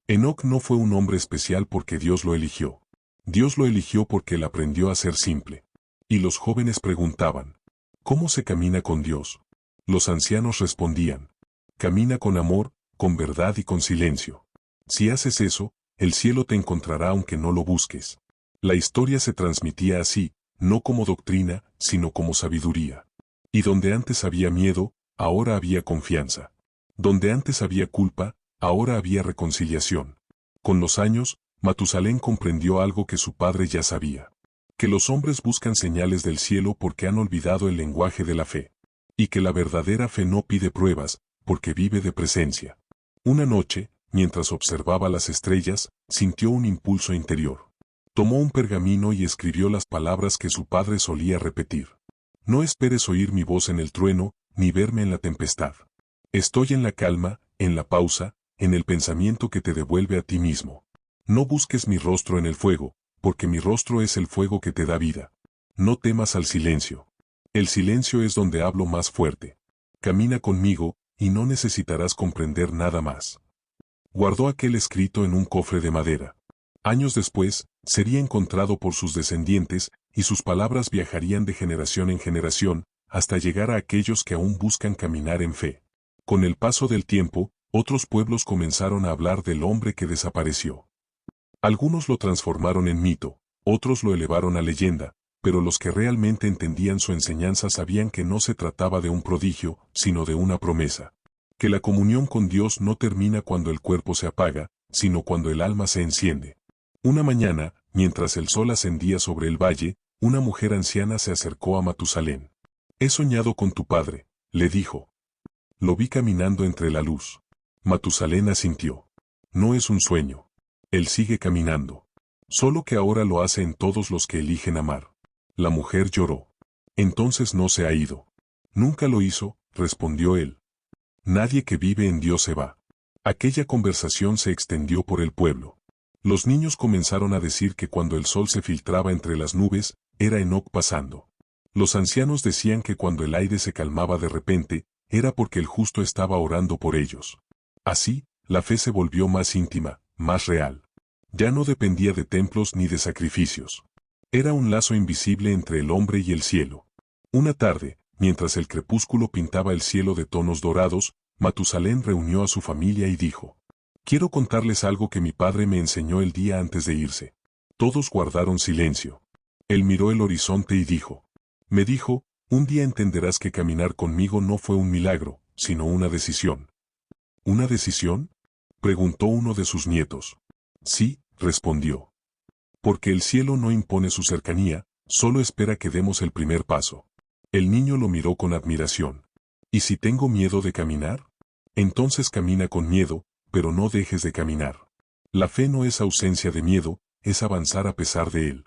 Enoc no fue un hombre especial porque Dios lo eligió. Dios lo eligió porque él aprendió a ser simple. Y los jóvenes preguntaban: ¿cómo se camina con Dios? Los ancianos respondían: camina con amor, con verdad y con silencio. Si haces eso, el cielo te encontrará aunque no lo busques. La historia se transmitía así, no como doctrina, sino como sabiduría. Y donde antes había miedo, ahora había confianza. Donde antes había culpa, ahora había reconciliación. Con los años, Matusalén comprendió algo que su padre ya sabía: que los hombres buscan señales del cielo porque han olvidado el lenguaje de la fe. Y que la verdadera fe no pide pruebas, porque vive de presencia. Una noche, mientras observaba las estrellas, sintió un impulso interior. Tomó un pergamino y escribió las palabras que su padre solía repetir: no esperes oír mi voz en el trueno, ni verme en la tempestad. Estoy en la calma, en la pausa, en el pensamiento que te devuelve a ti mismo. No busques mi rostro en el fuego, porque mi rostro es el fuego que te da vida. No temas al silencio. El silencio es donde hablo más fuerte. Camina conmigo, y no necesitarás comprender nada más. Guardó aquel escrito en un cofre de madera. Años después, sería encontrado por sus descendientes, y sus palabras viajarían de generación en generación, hasta llegar a aquellos que aún buscan caminar en fe. Con el paso del tiempo, otros pueblos comenzaron a hablar del hombre que desapareció. Algunos lo transformaron en mito, otros lo elevaron a leyenda, pero los que realmente entendían su enseñanza sabían que no se trataba de un prodigio, sino de una promesa. Que la comunión con Dios no termina cuando el cuerpo se apaga, sino cuando el alma se enciende. Una mañana, mientras el sol ascendía sobre el valle, una mujer anciana se acercó a Matusalén. He soñado con tu padre, le dijo. Lo vi caminando entre la luz. Matusalén asintió. No es un sueño. Él sigue caminando. Solo que ahora lo hace en todos los que eligen amar. La mujer lloró. Entonces no se ha ido. Nunca lo hizo, respondió él. Nadie que vive en Dios se va. Aquella conversación se extendió por el pueblo. Los niños comenzaron a decir que cuando el sol se filtraba entre las nubes, era Enoc pasando. Los ancianos decían que cuando el aire se calmaba de repente, era porque el justo estaba orando por ellos. Así, la fe se volvió más íntima, más real. Ya no dependía de templos ni de sacrificios. Era un lazo invisible entre el hombre y el cielo. Una tarde, mientras el crepúsculo pintaba el cielo de tonos dorados, Matusalén reunió a su familia y dijo: «Quiero contarles algo que mi padre me enseñó el día antes de irse». Todos guardaron silencio. Él miró el horizonte y dijo: «Me dijo, un día entenderás que caminar conmigo no fue un milagro, sino una decisión». «¿Una decisión?», preguntó uno de sus nietos. «Sí», respondió. «Porque el cielo no impone su cercanía, solo espera que demos el primer paso». El niño lo miró con admiración. «¿Y si tengo miedo de caminar?». «Entonces camina con miedo, pero no dejes de caminar. La fe no es ausencia de miedo, es avanzar a pesar de él».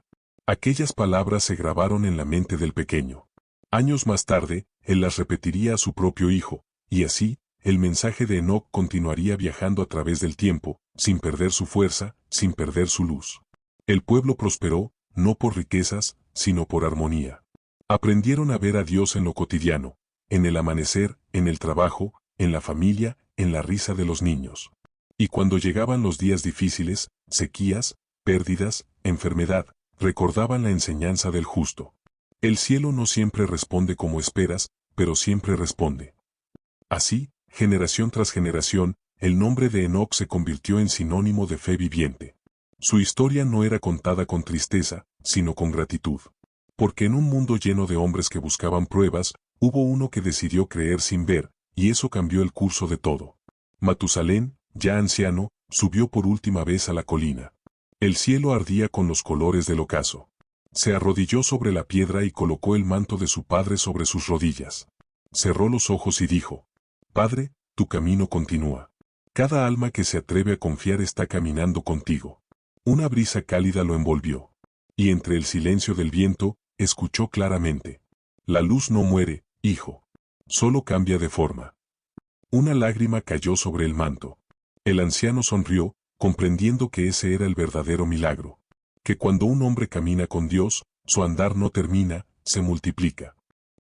Aquellas palabras se grabaron en la mente del pequeño. Años más tarde, él las repetiría a su propio hijo, y así, el mensaje de Enoc continuaría viajando a través del tiempo, sin perder su fuerza, sin perder su luz. El pueblo prosperó, no por riquezas, sino por armonía. Aprendieron a ver a Dios en lo cotidiano, en el amanecer, en el trabajo, en la familia, en la risa de los niños. Y cuando llegaban los días difíciles, sequías, pérdidas, enfermedad, recordaban la enseñanza del justo. El cielo no siempre responde como esperas, pero siempre responde. Así, generación tras generación, el nombre de Enoc se convirtió en sinónimo de fe viviente. Su historia no era contada con tristeza, sino con gratitud. Porque en un mundo lleno de hombres que buscaban pruebas, hubo uno que decidió creer sin ver, y eso cambió el curso de todo. Matusalén, ya anciano, subió por última vez a la colina. El cielo ardía con los colores del ocaso. Se arrodilló sobre la piedra y colocó el manto de su padre sobre sus rodillas. Cerró los ojos y dijo: «Padre, tu camino continúa. Cada alma que se atreve a confiar está caminando contigo». Una brisa cálida lo envolvió. Y entre el silencio del viento, escuchó claramente: «La luz no muere, hijo. Solo cambia de forma». Una lágrima cayó sobre el manto. El anciano sonrió, comprendiendo que ese era el verdadero milagro. Que cuando un hombre camina con Dios, su andar no termina, se multiplica.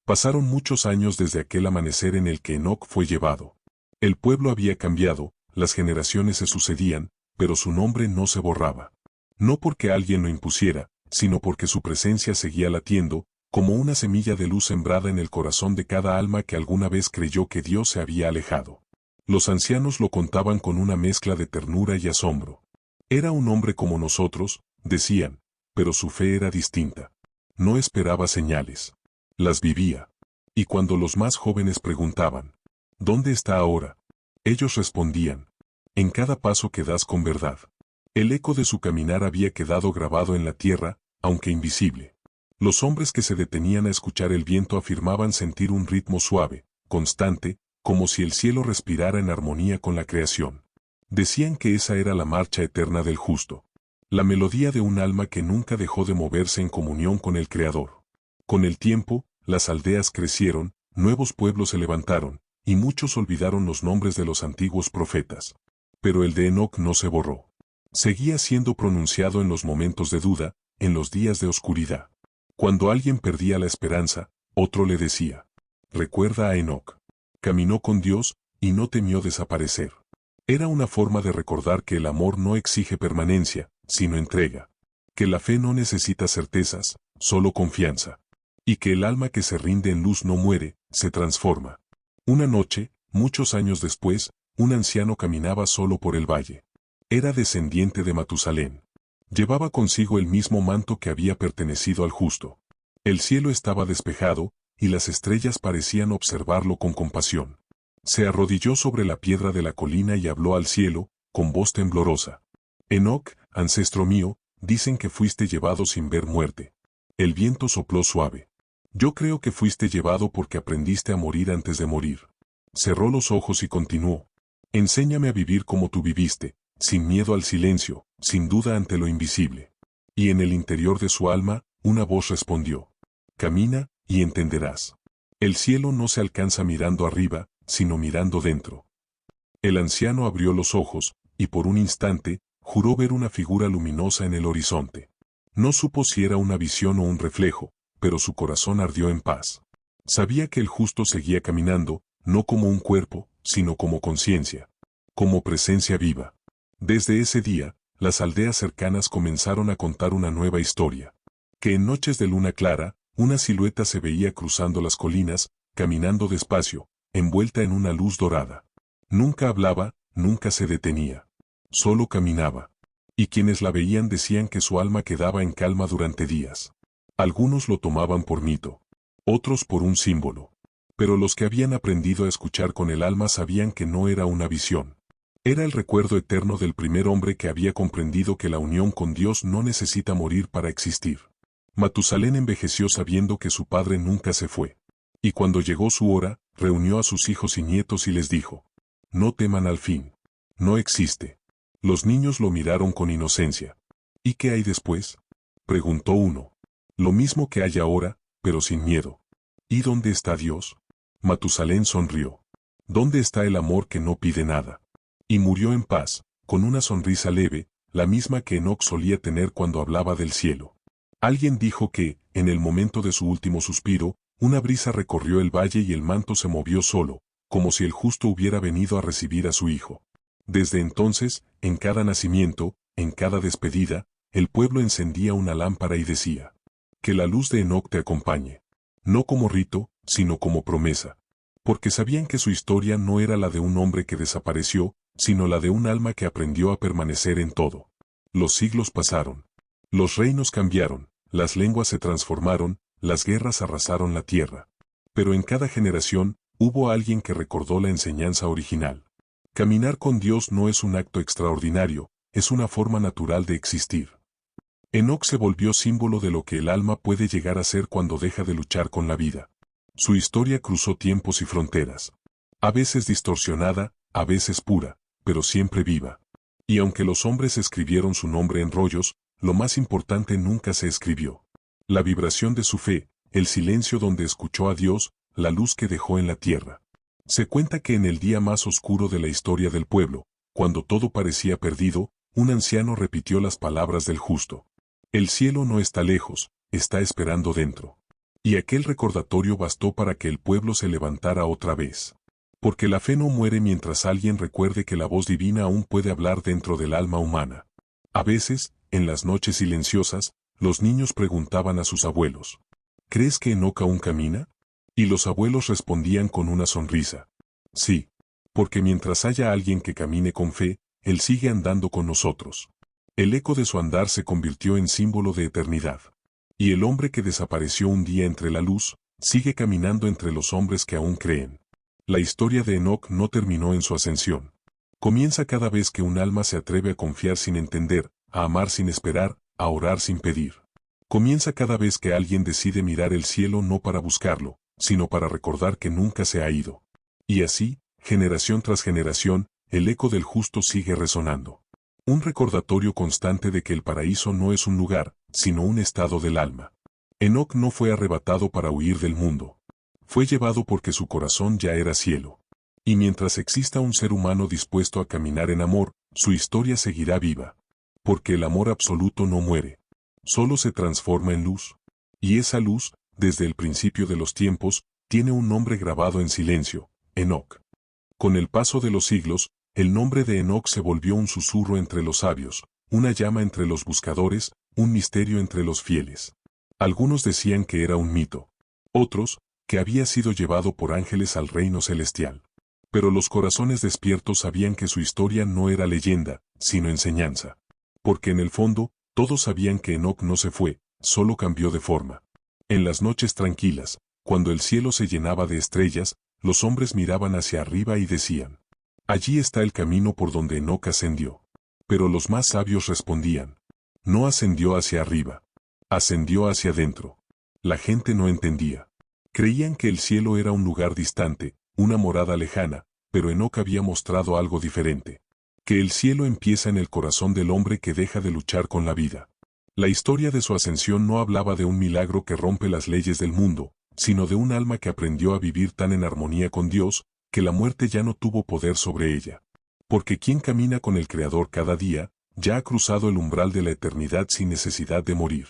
Pasaron muchos años desde aquel amanecer en el que Enoc fue llevado. El pueblo había cambiado, las generaciones se sucedían, pero su nombre no se borraba. No porque alguien lo impusiera, sino porque su presencia seguía latiendo, como una semilla de luz sembrada en el corazón de cada alma que alguna vez creyó que Dios se había alejado. Los ancianos lo contaban con una mezcla de ternura y asombro. Era un hombre como nosotros, decían, pero su fe era distinta. No esperaba señales. Las vivía. Y cuando los más jóvenes preguntaban: «¿Dónde está ahora?», ellos respondían: «En cada paso que das con verdad». El eco de su caminar había quedado grabado en la tierra, aunque invisible. Los hombres que se detenían a escuchar el viento afirmaban sentir un ritmo suave, constante, como si el cielo respirara en armonía con la creación. Decían que esa era la marcha eterna del justo. La melodía de un alma que nunca dejó de moverse en comunión con el Creador. Con el tiempo, las aldeas crecieron, nuevos pueblos se levantaron, y muchos olvidaron los nombres de los antiguos profetas. Pero el de Enoc no se borró. Seguía siendo pronunciado en los momentos de duda, en los días de oscuridad. Cuando alguien perdía la esperanza, otro le decía: «Recuerda a Enoc. Caminó con Dios, y no temió desaparecer». Era una forma de recordar que el amor no exige permanencia, sino entrega. Que la fe no necesita certezas, solo confianza. Y que el alma que se rinde en luz no muere, se transforma. Una noche, muchos años después, un anciano caminaba solo por el valle. Era descendiente de Matusalén. Llevaba consigo el mismo manto que había pertenecido al justo. El cielo estaba despejado, y las estrellas parecían observarlo con compasión. Se arrodilló sobre la piedra de la colina y habló al cielo, con voz temblorosa: «Enoc, ancestro mío, dicen que fuiste llevado sin ver muerte». El viento sopló suave. «Yo creo que fuiste llevado porque aprendiste a morir antes de morir». Cerró los ojos y continuó: «Enséñame a vivir como tú viviste, sin miedo al silencio, sin duda ante lo invisible». Y en el interior de su alma, una voz respondió: «Camina, y entenderás. El cielo no se alcanza mirando arriba, sino mirando dentro». El anciano abrió los ojos, y por un instante, juró ver una figura luminosa en el horizonte. No supo si era una visión o un reflejo, pero su corazón ardió en paz. Sabía que el justo seguía caminando, no como un cuerpo, sino como conciencia, como presencia viva. Desde ese día, las aldeas cercanas comenzaron a contar una nueva historia. Que en noches de luna clara, una silueta se veía cruzando las colinas, caminando despacio, envuelta en una luz dorada. Nunca hablaba, nunca se detenía. Solo caminaba. Y quienes la veían decían que su alma quedaba en calma durante días. Algunos lo tomaban por mito, otros por un símbolo. Pero los que habían aprendido a escuchar con el alma sabían que no era una visión. Era el recuerdo eterno del primer hombre que había comprendido que la unión con Dios no necesita morir para existir. Matusalén envejeció sabiendo que su padre nunca se fue. Y cuando llegó su hora, reunió a sus hijos y nietos y les dijo: no teman al fin. No existe. Los niños lo miraron con inocencia. ¿Y qué hay después?, preguntó uno. Lo mismo que hay ahora, pero sin miedo. ¿Y dónde está Dios? Matusalén sonrió. ¿Dónde está el amor que no pide nada? Y murió en paz, con una sonrisa leve, la misma que Enoc solía tener cuando hablaba del cielo. Alguien dijo que, en el momento de su último suspiro, una brisa recorrió el valle y el manto se movió solo, como si el justo hubiera venido a recibir a su hijo. Desde entonces, en cada nacimiento, en cada despedida, el pueblo encendía una lámpara y decía: que la luz de Enoc te acompañe. No como rito, sino como promesa. Porque sabían que su historia no era la de un hombre que desapareció, sino la de un alma que aprendió a permanecer en todo. Los siglos pasaron. Los reinos cambiaron, las lenguas se transformaron, las guerras arrasaron la tierra. Pero en cada generación, hubo alguien que recordó la enseñanza original. Caminar con Dios no es un acto extraordinario, es una forma natural de existir. Enoc se volvió símbolo de lo que el alma puede llegar a ser cuando deja de luchar con la vida. Su historia cruzó tiempos y fronteras. A veces distorsionada, a veces pura, pero siempre viva. Y aunque los hombres escribieron su nombre en rollos, lo más importante nunca se escribió. La vibración de su fe, el silencio donde escuchó a Dios, la luz que dejó en la tierra. Se cuenta que en el día más oscuro de la historia del pueblo, cuando todo parecía perdido, un anciano repitió las palabras del justo. El cielo no está lejos, está esperando dentro. Y aquel recordatorio bastó para que el pueblo se levantara otra vez. Porque la fe no muere mientras alguien recuerde que la voz divina aún puede hablar dentro del alma humana. A veces, en las noches silenciosas, los niños preguntaban a sus abuelos: ¿crees que Enoc aún camina? Y los abuelos respondían con una sonrisa: sí, porque mientras haya alguien que camine con fe, él sigue andando con nosotros. El eco de su andar se convirtió en símbolo de eternidad. Y el hombre que desapareció un día entre la luz, sigue caminando entre los hombres que aún creen. La historia de Enoc no terminó en su ascensión. Comienza cada vez que un alma se atreve a confiar sin entender, a amar sin esperar, a orar sin pedir. Comienza cada vez que alguien decide mirar el cielo no para buscarlo, sino para recordar que nunca se ha ido. Y así, generación tras generación, el eco del justo sigue resonando. Un recordatorio constante de que el paraíso no es un lugar, sino un estado del alma. Enoc no fue arrebatado para huir del mundo. Fue llevado porque su corazón ya era cielo. Y mientras exista un ser humano dispuesto a caminar en amor, su historia seguirá viva. Porque el amor absoluto no muere. Solo se transforma en luz. Y esa luz, desde el principio de los tiempos, tiene un nombre grabado en silencio: Enoc. Con el paso de los siglos, el nombre de Enoc se volvió un susurro entre los sabios, una llama entre los buscadores, un misterio entre los fieles. Algunos decían que era un mito. Otros, que había sido llevado por ángeles al reino celestial. Pero los corazones despiertos sabían que su historia no era leyenda, sino enseñanza. Porque en el fondo, todos sabían que Enoc no se fue, solo cambió de forma. En las noches tranquilas, cuando el cielo se llenaba de estrellas, los hombres miraban hacia arriba y decían: allí está el camino por donde Enoc ascendió. Pero los más sabios respondían: no ascendió hacia arriba. Ascendió hacia adentro. La gente no entendía. Creían que el cielo era un lugar distante, una morada lejana, pero Enoc había mostrado algo diferente. Que el cielo empieza en el corazón del hombre que deja de luchar con la vida. La historia de su ascensión no hablaba de un milagro que rompe las leyes del mundo, sino de un alma que aprendió a vivir tan en armonía con Dios, que la muerte ya no tuvo poder sobre ella. Porque quien camina con el Creador cada día, ya ha cruzado el umbral de la eternidad sin necesidad de morir.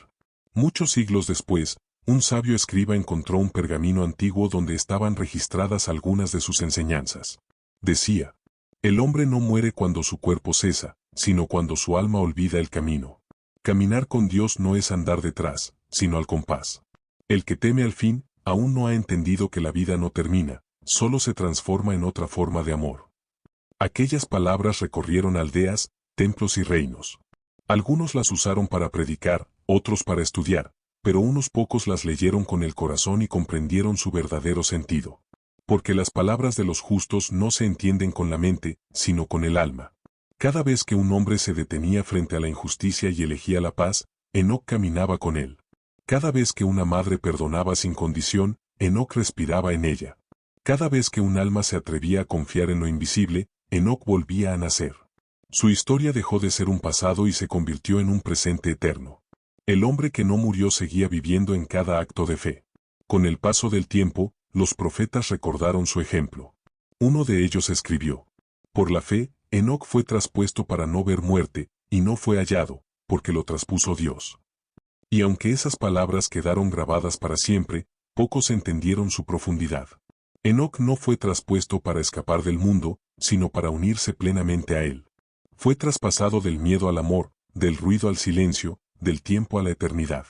Muchos siglos después, un sabio escriba encontró un pergamino antiguo donde estaban registradas algunas de sus enseñanzas. Decía: el hombre no muere cuando su cuerpo cesa, sino cuando su alma olvida el camino. Caminar con Dios no es andar detrás, sino al compás. El que teme al fin, aún no ha entendido que la vida no termina, solo se transforma en otra forma de amor. Aquellas palabras recorrieron aldeas, templos y reinos. Algunos las usaron para predicar, otros para estudiar, pero unos pocos las leyeron con el corazón y comprendieron su verdadero sentido. Porque las palabras de los justos no se entienden con la mente, sino con el alma. Cada vez que un hombre se detenía frente a la injusticia y elegía la paz, Enoc caminaba con él. Cada vez que una madre perdonaba sin condición, Enoc respiraba en ella. Cada vez que un alma se atrevía a confiar en lo invisible, Enoc volvía a nacer. Su historia dejó de ser un pasado y se convirtió en un presente eterno. El hombre que no murió seguía viviendo en cada acto de fe. Con el paso del tiempo, los profetas recordaron su ejemplo. Uno de ellos escribió: por la fe, Enoc fue traspuesto para no ver muerte, y no fue hallado, porque lo traspuso Dios. Y aunque esas palabras quedaron grabadas para siempre, pocos entendieron su profundidad. Enoc no fue traspuesto para escapar del mundo, sino para unirse plenamente a él. Fue traspasado del miedo al amor, del ruido al silencio, del tiempo a la eternidad.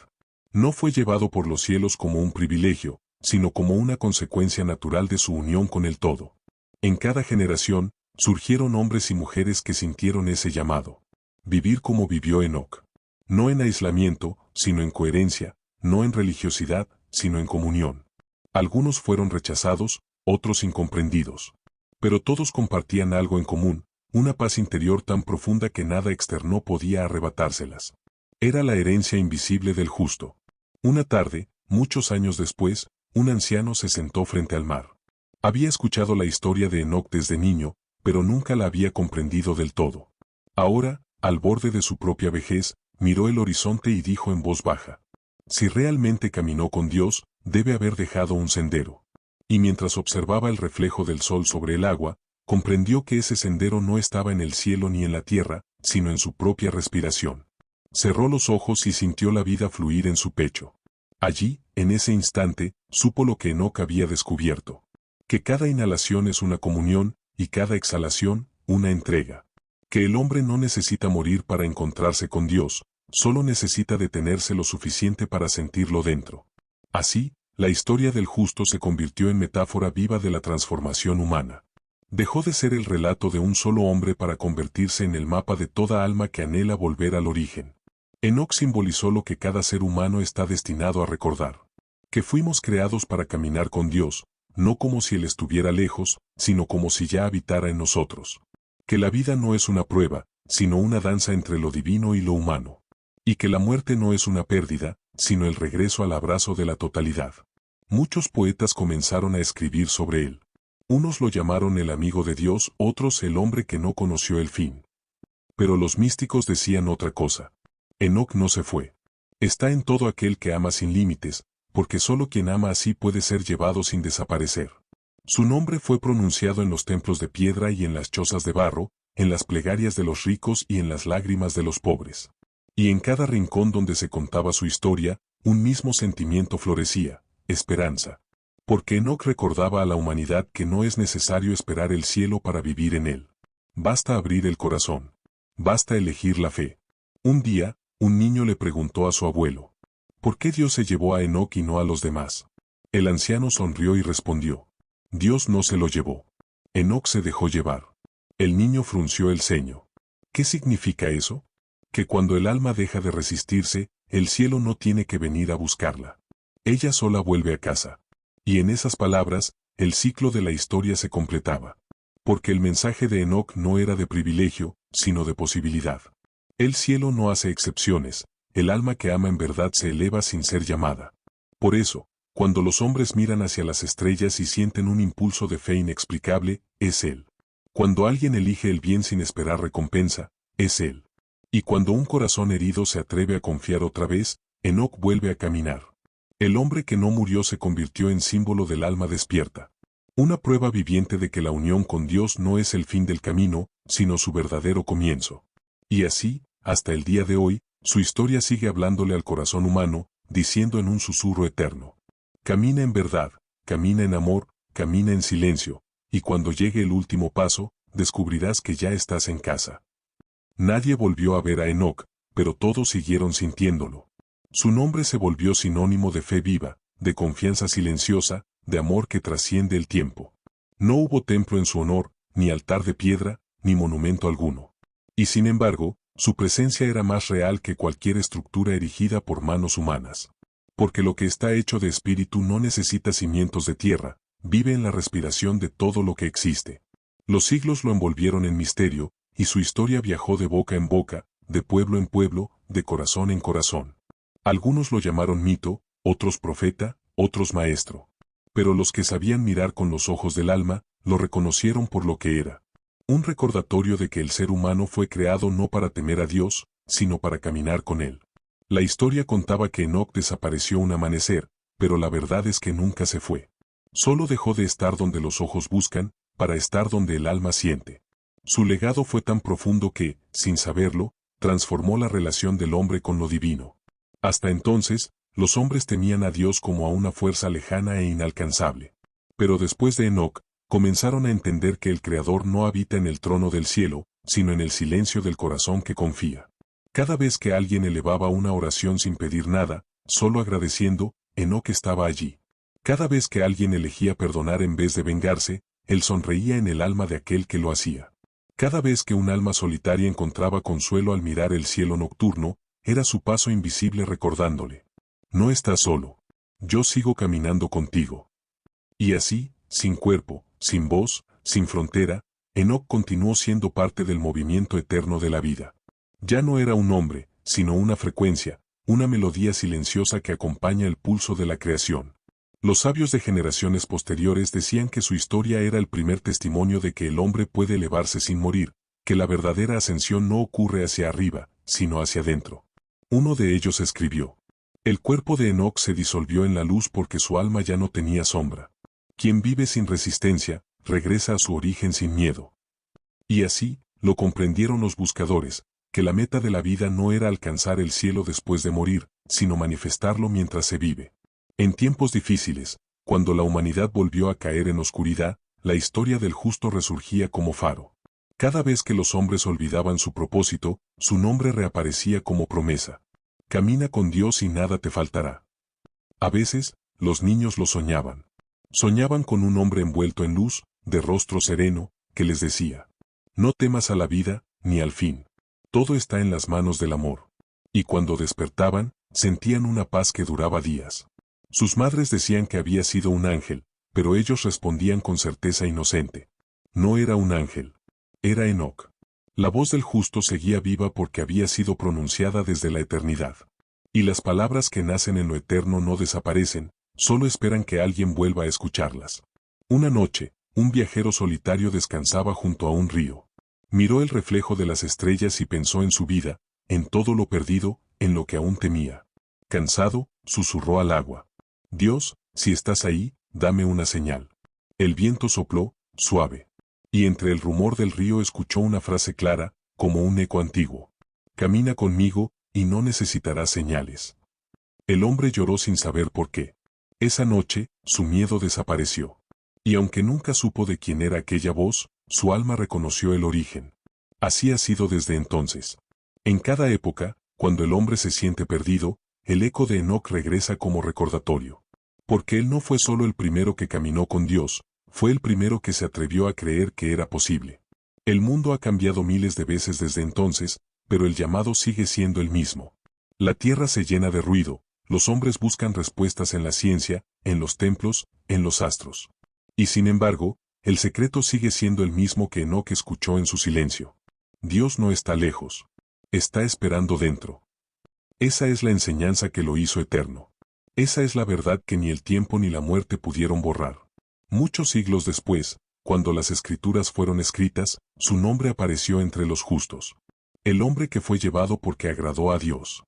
No fue llevado por los cielos como un privilegio, sino como una consecuencia natural de su unión con el todo. En cada generación, surgieron hombres y mujeres que sintieron ese llamado. Vivir como vivió Enoc. No en aislamiento, sino en coherencia, no en religiosidad, sino en comunión. Algunos fueron rechazados, otros incomprendidos. Pero todos compartían algo en común, una paz interior tan profunda que nada externo podía arrebatárselas. Era la herencia invisible del justo. Una tarde, muchos años después, un anciano se sentó frente al mar. Había escuchado la historia de Enoc desde niño, pero nunca la había comprendido del todo. Ahora, al borde de su propia vejez, miró el horizonte y dijo en voz baja: si realmente caminó con Dios, debe haber dejado un sendero. Y mientras observaba el reflejo del sol sobre el agua, comprendió que ese sendero no estaba en el cielo ni en la tierra, sino en su propia respiración. Cerró los ojos y sintió la vida fluir en su pecho. Allí, en ese instante, supo lo que Enoc había descubierto: que cada inhalación es una comunión, y cada exhalación, una entrega. Que el hombre no necesita morir para encontrarse con Dios, solo necesita detenerse lo suficiente para sentirlo dentro. Así, la historia del justo se convirtió en metáfora viva de la transformación humana. Dejó de ser el relato de un solo hombre para convertirse en el mapa de toda alma que anhela volver al origen. Enoc simbolizó lo que cada ser humano está destinado a recordar: que fuimos creados para caminar con Dios, no como si Él estuviera lejos, sino como si ya habitara en nosotros. Que la vida no es una prueba, sino una danza entre lo divino y lo humano. Y que la muerte no es una pérdida, sino el regreso al abrazo de la totalidad. Muchos poetas comenzaron a escribir sobre él. Unos lo llamaron el amigo de Dios, otros el hombre que no conoció el fin. Pero los místicos decían otra cosa. Enoc no se fue. Está en todo aquel que ama sin límites, porque solo quien ama así puede ser llevado sin desaparecer. Su nombre fue pronunciado en los templos de piedra y en las chozas de barro, en las plegarias de los ricos y en las lágrimas de los pobres. Y en cada rincón donde se contaba su historia, un mismo sentimiento florecía: esperanza. Porque Enoc recordaba a la humanidad que no es necesario esperar el cielo para vivir en él. Basta abrir el corazón. Basta elegir la fe. Un día, un niño le preguntó a su abuelo: ¿por qué Dios se llevó a Enoc y no a los demás? El anciano sonrió y respondió: Dios no se lo llevó. Enoc se dejó llevar. El niño frunció el ceño. ¿Qué significa eso? Que cuando el alma deja de resistirse, el cielo no tiene que venir a buscarla. Ella sola vuelve a casa. Y en esas palabras, el ciclo de la historia se completaba. Porque el mensaje de Enoc no era de privilegio, sino de posibilidad. El cielo no hace excepciones, el alma que ama en verdad se eleva sin ser llamada. Por eso, cuando los hombres miran hacia las estrellas y sienten un impulso de fe inexplicable, es Él. Cuando alguien elige el bien sin esperar recompensa, es Él. Y cuando un corazón herido se atreve a confiar otra vez, Enoc vuelve a caminar. El hombre que no murió se convirtió en símbolo del alma despierta. Una prueba viviente de que la unión con Dios no es el fin del camino, sino su verdadero comienzo. Y así, hasta el día de hoy, su historia sigue hablándole al corazón humano, diciendo en un susurro eterno: camina en verdad, camina en amor, camina en silencio, y cuando llegue el último paso, descubrirás que ya estás en casa. Nadie volvió a ver a Enoc, pero todos siguieron sintiéndolo. Su nombre se volvió sinónimo de fe viva, de confianza silenciosa, de amor que trasciende el tiempo. No hubo templo en su honor, ni altar de piedra, ni monumento alguno. Y sin embargo, su presencia era más real que cualquier estructura erigida por manos humanas. Porque lo que está hecho de espíritu no necesita cimientos de tierra, vive en la respiración de todo lo que existe. Los siglos lo envolvieron en misterio, y su historia viajó de boca en boca, de pueblo en pueblo, de corazón en corazón. Algunos lo llamaron mito, otros profeta, otros maestro. Pero los que sabían mirar con los ojos del alma, lo reconocieron por lo que era. Un recordatorio de que el ser humano fue creado no para temer a Dios, sino para caminar con Él. La historia contaba que Enoc desapareció un amanecer, pero la verdad es que nunca se fue. Solo dejó de estar donde los ojos buscan, para estar donde el alma siente. Su legado fue tan profundo que, sin saberlo, transformó la relación del hombre con lo divino. Hasta entonces, los hombres temían a Dios como a una fuerza lejana e inalcanzable. Pero después de Enoc, comenzaron a entender que el Creador no habita en el trono del cielo, sino en el silencio del corazón que confía. Cada vez que alguien elevaba una oración sin pedir nada, solo agradeciendo, Enoc estaba allí. Cada vez que alguien elegía perdonar en vez de vengarse, él sonreía en el alma de aquel que lo hacía. Cada vez que un alma solitaria encontraba consuelo al mirar el cielo nocturno, era su paso invisible recordándole: no estás solo. Yo sigo caminando contigo. Y así, sin cuerpo, sin voz, sin frontera, Enoc continuó siendo parte del movimiento eterno de la vida. Ya no era un hombre, sino una frecuencia, una melodía silenciosa que acompaña el pulso de la creación. Los sabios de generaciones posteriores decían que su historia era el primer testimonio de que el hombre puede elevarse sin morir, que la verdadera ascensión no ocurre hacia arriba, sino hacia adentro. Uno de ellos escribió: el cuerpo de Enoc se disolvió en la luz porque su alma ya no tenía sombra. Quien vive sin resistencia, regresa a su origen sin miedo. Y así, lo comprendieron los buscadores, que la meta de la vida no era alcanzar el cielo después de morir, sino manifestarlo mientras se vive. En tiempos difíciles, cuando la humanidad volvió a caer en oscuridad, la historia del justo resurgía como faro. Cada vez que los hombres olvidaban su propósito, su nombre reaparecía como promesa. Camina con Dios y nada te faltará. A veces, los niños lo soñaban. Soñaban con un hombre envuelto en luz, de rostro sereno, que les decía: no temas a la vida, ni al fin. Todo está en las manos del amor. Y cuando despertaban, sentían una paz que duraba días. Sus madres decían que había sido un ángel, pero ellos respondían con certeza inocente: no era un ángel. Era Enoc. La voz del justo seguía viva porque había sido pronunciada desde la eternidad. Y las palabras que nacen en lo eterno no desaparecen, solo esperan que alguien vuelva a escucharlas. Una noche, un viajero solitario descansaba junto a un río. Miró el reflejo de las estrellas y pensó en su vida, en todo lo perdido, en lo que aún temía. Cansado, susurró al agua: Dios, si estás ahí, dame una señal. El viento sopló, suave. Y entre el rumor del río escuchó una frase clara, como un eco antiguo: camina conmigo, y no necesitarás señales. El hombre lloró sin saber por qué. Esa noche, su miedo desapareció. Y aunque nunca supo de quién era aquella voz, su alma reconoció el origen. Así ha sido desde entonces. En cada época, cuando el hombre se siente perdido, el eco de Enoc regresa como recordatorio. Porque él no fue solo el primero que caminó con Dios, fue el primero que se atrevió a creer que era posible. El mundo ha cambiado miles de veces desde entonces, pero el llamado sigue siendo el mismo. La tierra se llena de ruido, los hombres buscan respuestas en la ciencia, en los templos, en los astros. Y sin embargo, el secreto sigue siendo el mismo que Enoc escuchó en su silencio. Dios no está lejos. Está esperando dentro. Esa es la enseñanza que lo hizo eterno. Esa es la verdad que ni el tiempo ni la muerte pudieron borrar. Muchos siglos después, cuando las escrituras fueron escritas, su nombre apareció entre los justos. El hombre que fue llevado porque agradó a Dios.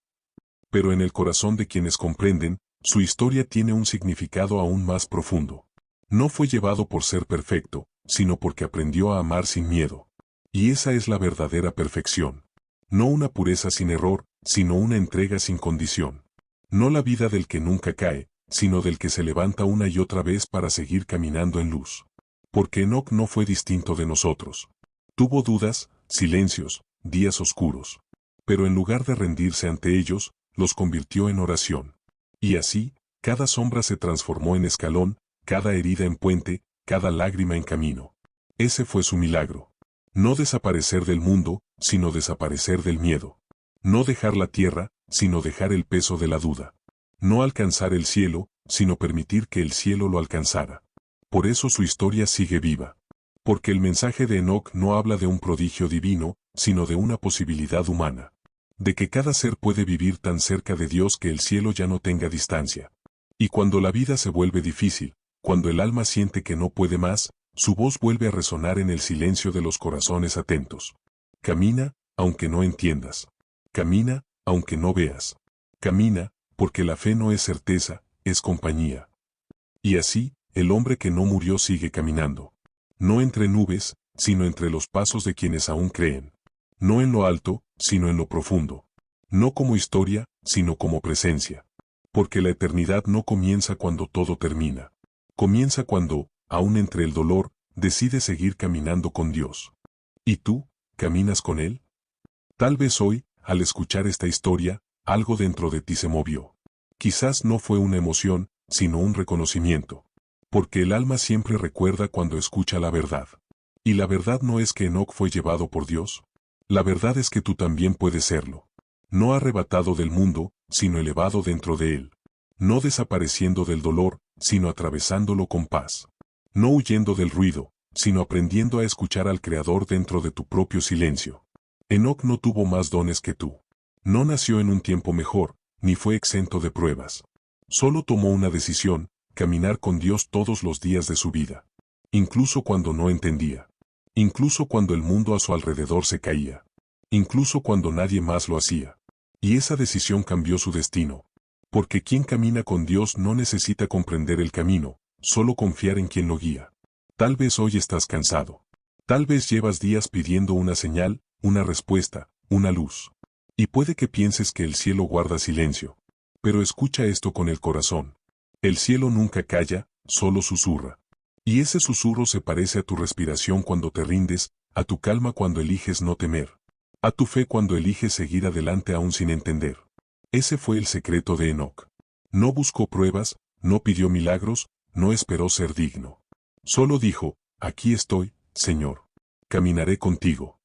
Pero en el corazón de quienes comprenden, su historia tiene un significado aún más profundo. No fue llevado por ser perfecto, sino porque aprendió a amar sin miedo. Y esa es la verdadera perfección. No una pureza sin error, sino una entrega sin condición. No la vida del que nunca cae, sino del que se levanta una y otra vez para seguir caminando en luz. Porque Enoc no fue distinto de nosotros. Tuvo dudas, silencios, días oscuros. Pero en lugar de rendirse ante ellos, los convirtió en oración. Y así, cada sombra se transformó en escalón, cada herida en puente, cada lágrima en camino. Ese fue su milagro. No desaparecer del mundo, sino desaparecer del miedo. No dejar la tierra, sino dejar el peso de la duda. No alcanzar el cielo, sino permitir que el cielo lo alcanzara. Por eso su historia sigue viva. Porque el mensaje de Enoc no habla de un prodigio divino, sino de una posibilidad humana. De que cada ser puede vivir tan cerca de Dios que el cielo ya no tenga distancia. Y cuando la vida se vuelve difícil, cuando el alma siente que no puede más, su voz vuelve a resonar en el silencio de los corazones atentos. Camina, aunque no entiendas. Camina, aunque no veas. Camina, porque la fe no es certeza, es compañía. Y así, el hombre que no murió sigue caminando. No entre nubes, sino entre los pasos de quienes aún creen. No en lo alto, sino en lo profundo. No como historia, sino como presencia. Porque la eternidad no comienza cuando todo termina. Comienza cuando, aún entre el dolor, decides seguir caminando con Dios. ¿Y tú, caminas con Él? Tal vez hoy, al escuchar esta historia, algo dentro de ti se movió. Quizás no fue una emoción, sino un reconocimiento. Porque el alma siempre recuerda cuando escucha la verdad. Y la verdad no es que Enoc fue llevado por Dios. La verdad es que tú también puedes serlo. No arrebatado del mundo, sino elevado dentro de él. No desapareciendo del dolor, sino atravesándolo con paz. No huyendo del ruido, sino aprendiendo a escuchar al Creador dentro de tu propio silencio. Enoc no tuvo más dones que tú. No nació en un tiempo mejor, ni fue exento de pruebas. Solo tomó una decisión, caminar con Dios todos los días de su vida. Incluso cuando no entendía. Incluso cuando el mundo a su alrededor se caía. Incluso cuando nadie más lo hacía. Y esa decisión cambió su destino. Porque quien camina con Dios no necesita comprender el camino, solo confiar en quien lo guía. Tal vez hoy estás cansado. Tal vez llevas días pidiendo una señal, una respuesta, una luz. Y puede que pienses que el cielo guarda silencio. Pero escucha esto con el corazón. El cielo nunca calla, solo susurra. Y ese susurro se parece a tu respiración cuando te rindes, a tu calma cuando eliges no temer. A tu fe cuando eliges seguir adelante aún sin entender. Ese fue el secreto de Enoc. No buscó pruebas, no pidió milagros, no esperó ser digno. Solo dijo, aquí estoy, Señor. Caminaré contigo.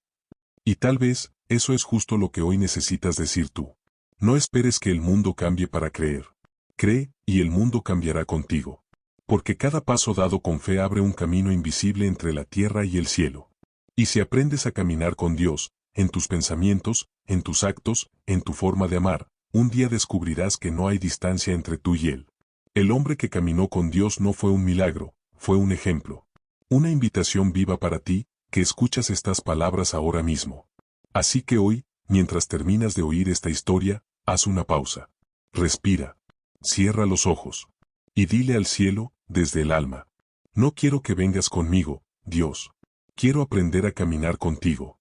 Y tal vez, eso es justo lo que hoy necesitas decir tú. No esperes que el mundo cambie para creer. Cree, y el mundo cambiará contigo. Porque cada paso dado con fe abre un camino invisible entre la tierra y el cielo. Y si aprendes a caminar con Dios, en tus pensamientos, en tus actos, en tu forma de amar, un día descubrirás que no hay distancia entre tú y Él. El hombre que caminó con Dios no fue un milagro, fue un ejemplo. Una invitación viva para ti, que escuchas estas palabras ahora mismo. Así que hoy, mientras terminas de oír esta historia, haz una pausa. Respira. Cierra los ojos. Y dile al cielo, desde el alma. No quiero que vengas conmigo, Dios. Quiero aprender a caminar contigo.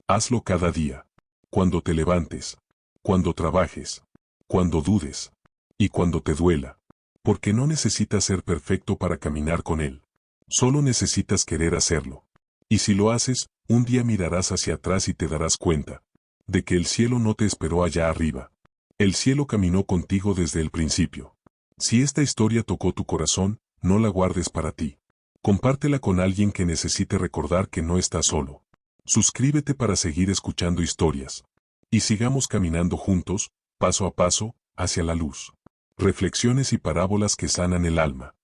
Hazlo cada día. Cuando te levantes. Cuando trabajes. Cuando dudes. Y cuando te duela. Porque no necesitas ser perfecto para caminar con Él. Solo necesitas querer hacerlo. Y si lo haces, un día mirarás hacia atrás y te darás cuenta de que el cielo no te esperó allá arriba. El cielo caminó contigo desde el principio. Si esta historia tocó tu corazón, no la guardes para ti. Compártela con alguien que necesite recordar que no estás solo. Suscríbete para seguir escuchando historias. Y sigamos caminando juntos, paso a paso, hacia la luz. Reflexiones y parábolas que sanan el alma.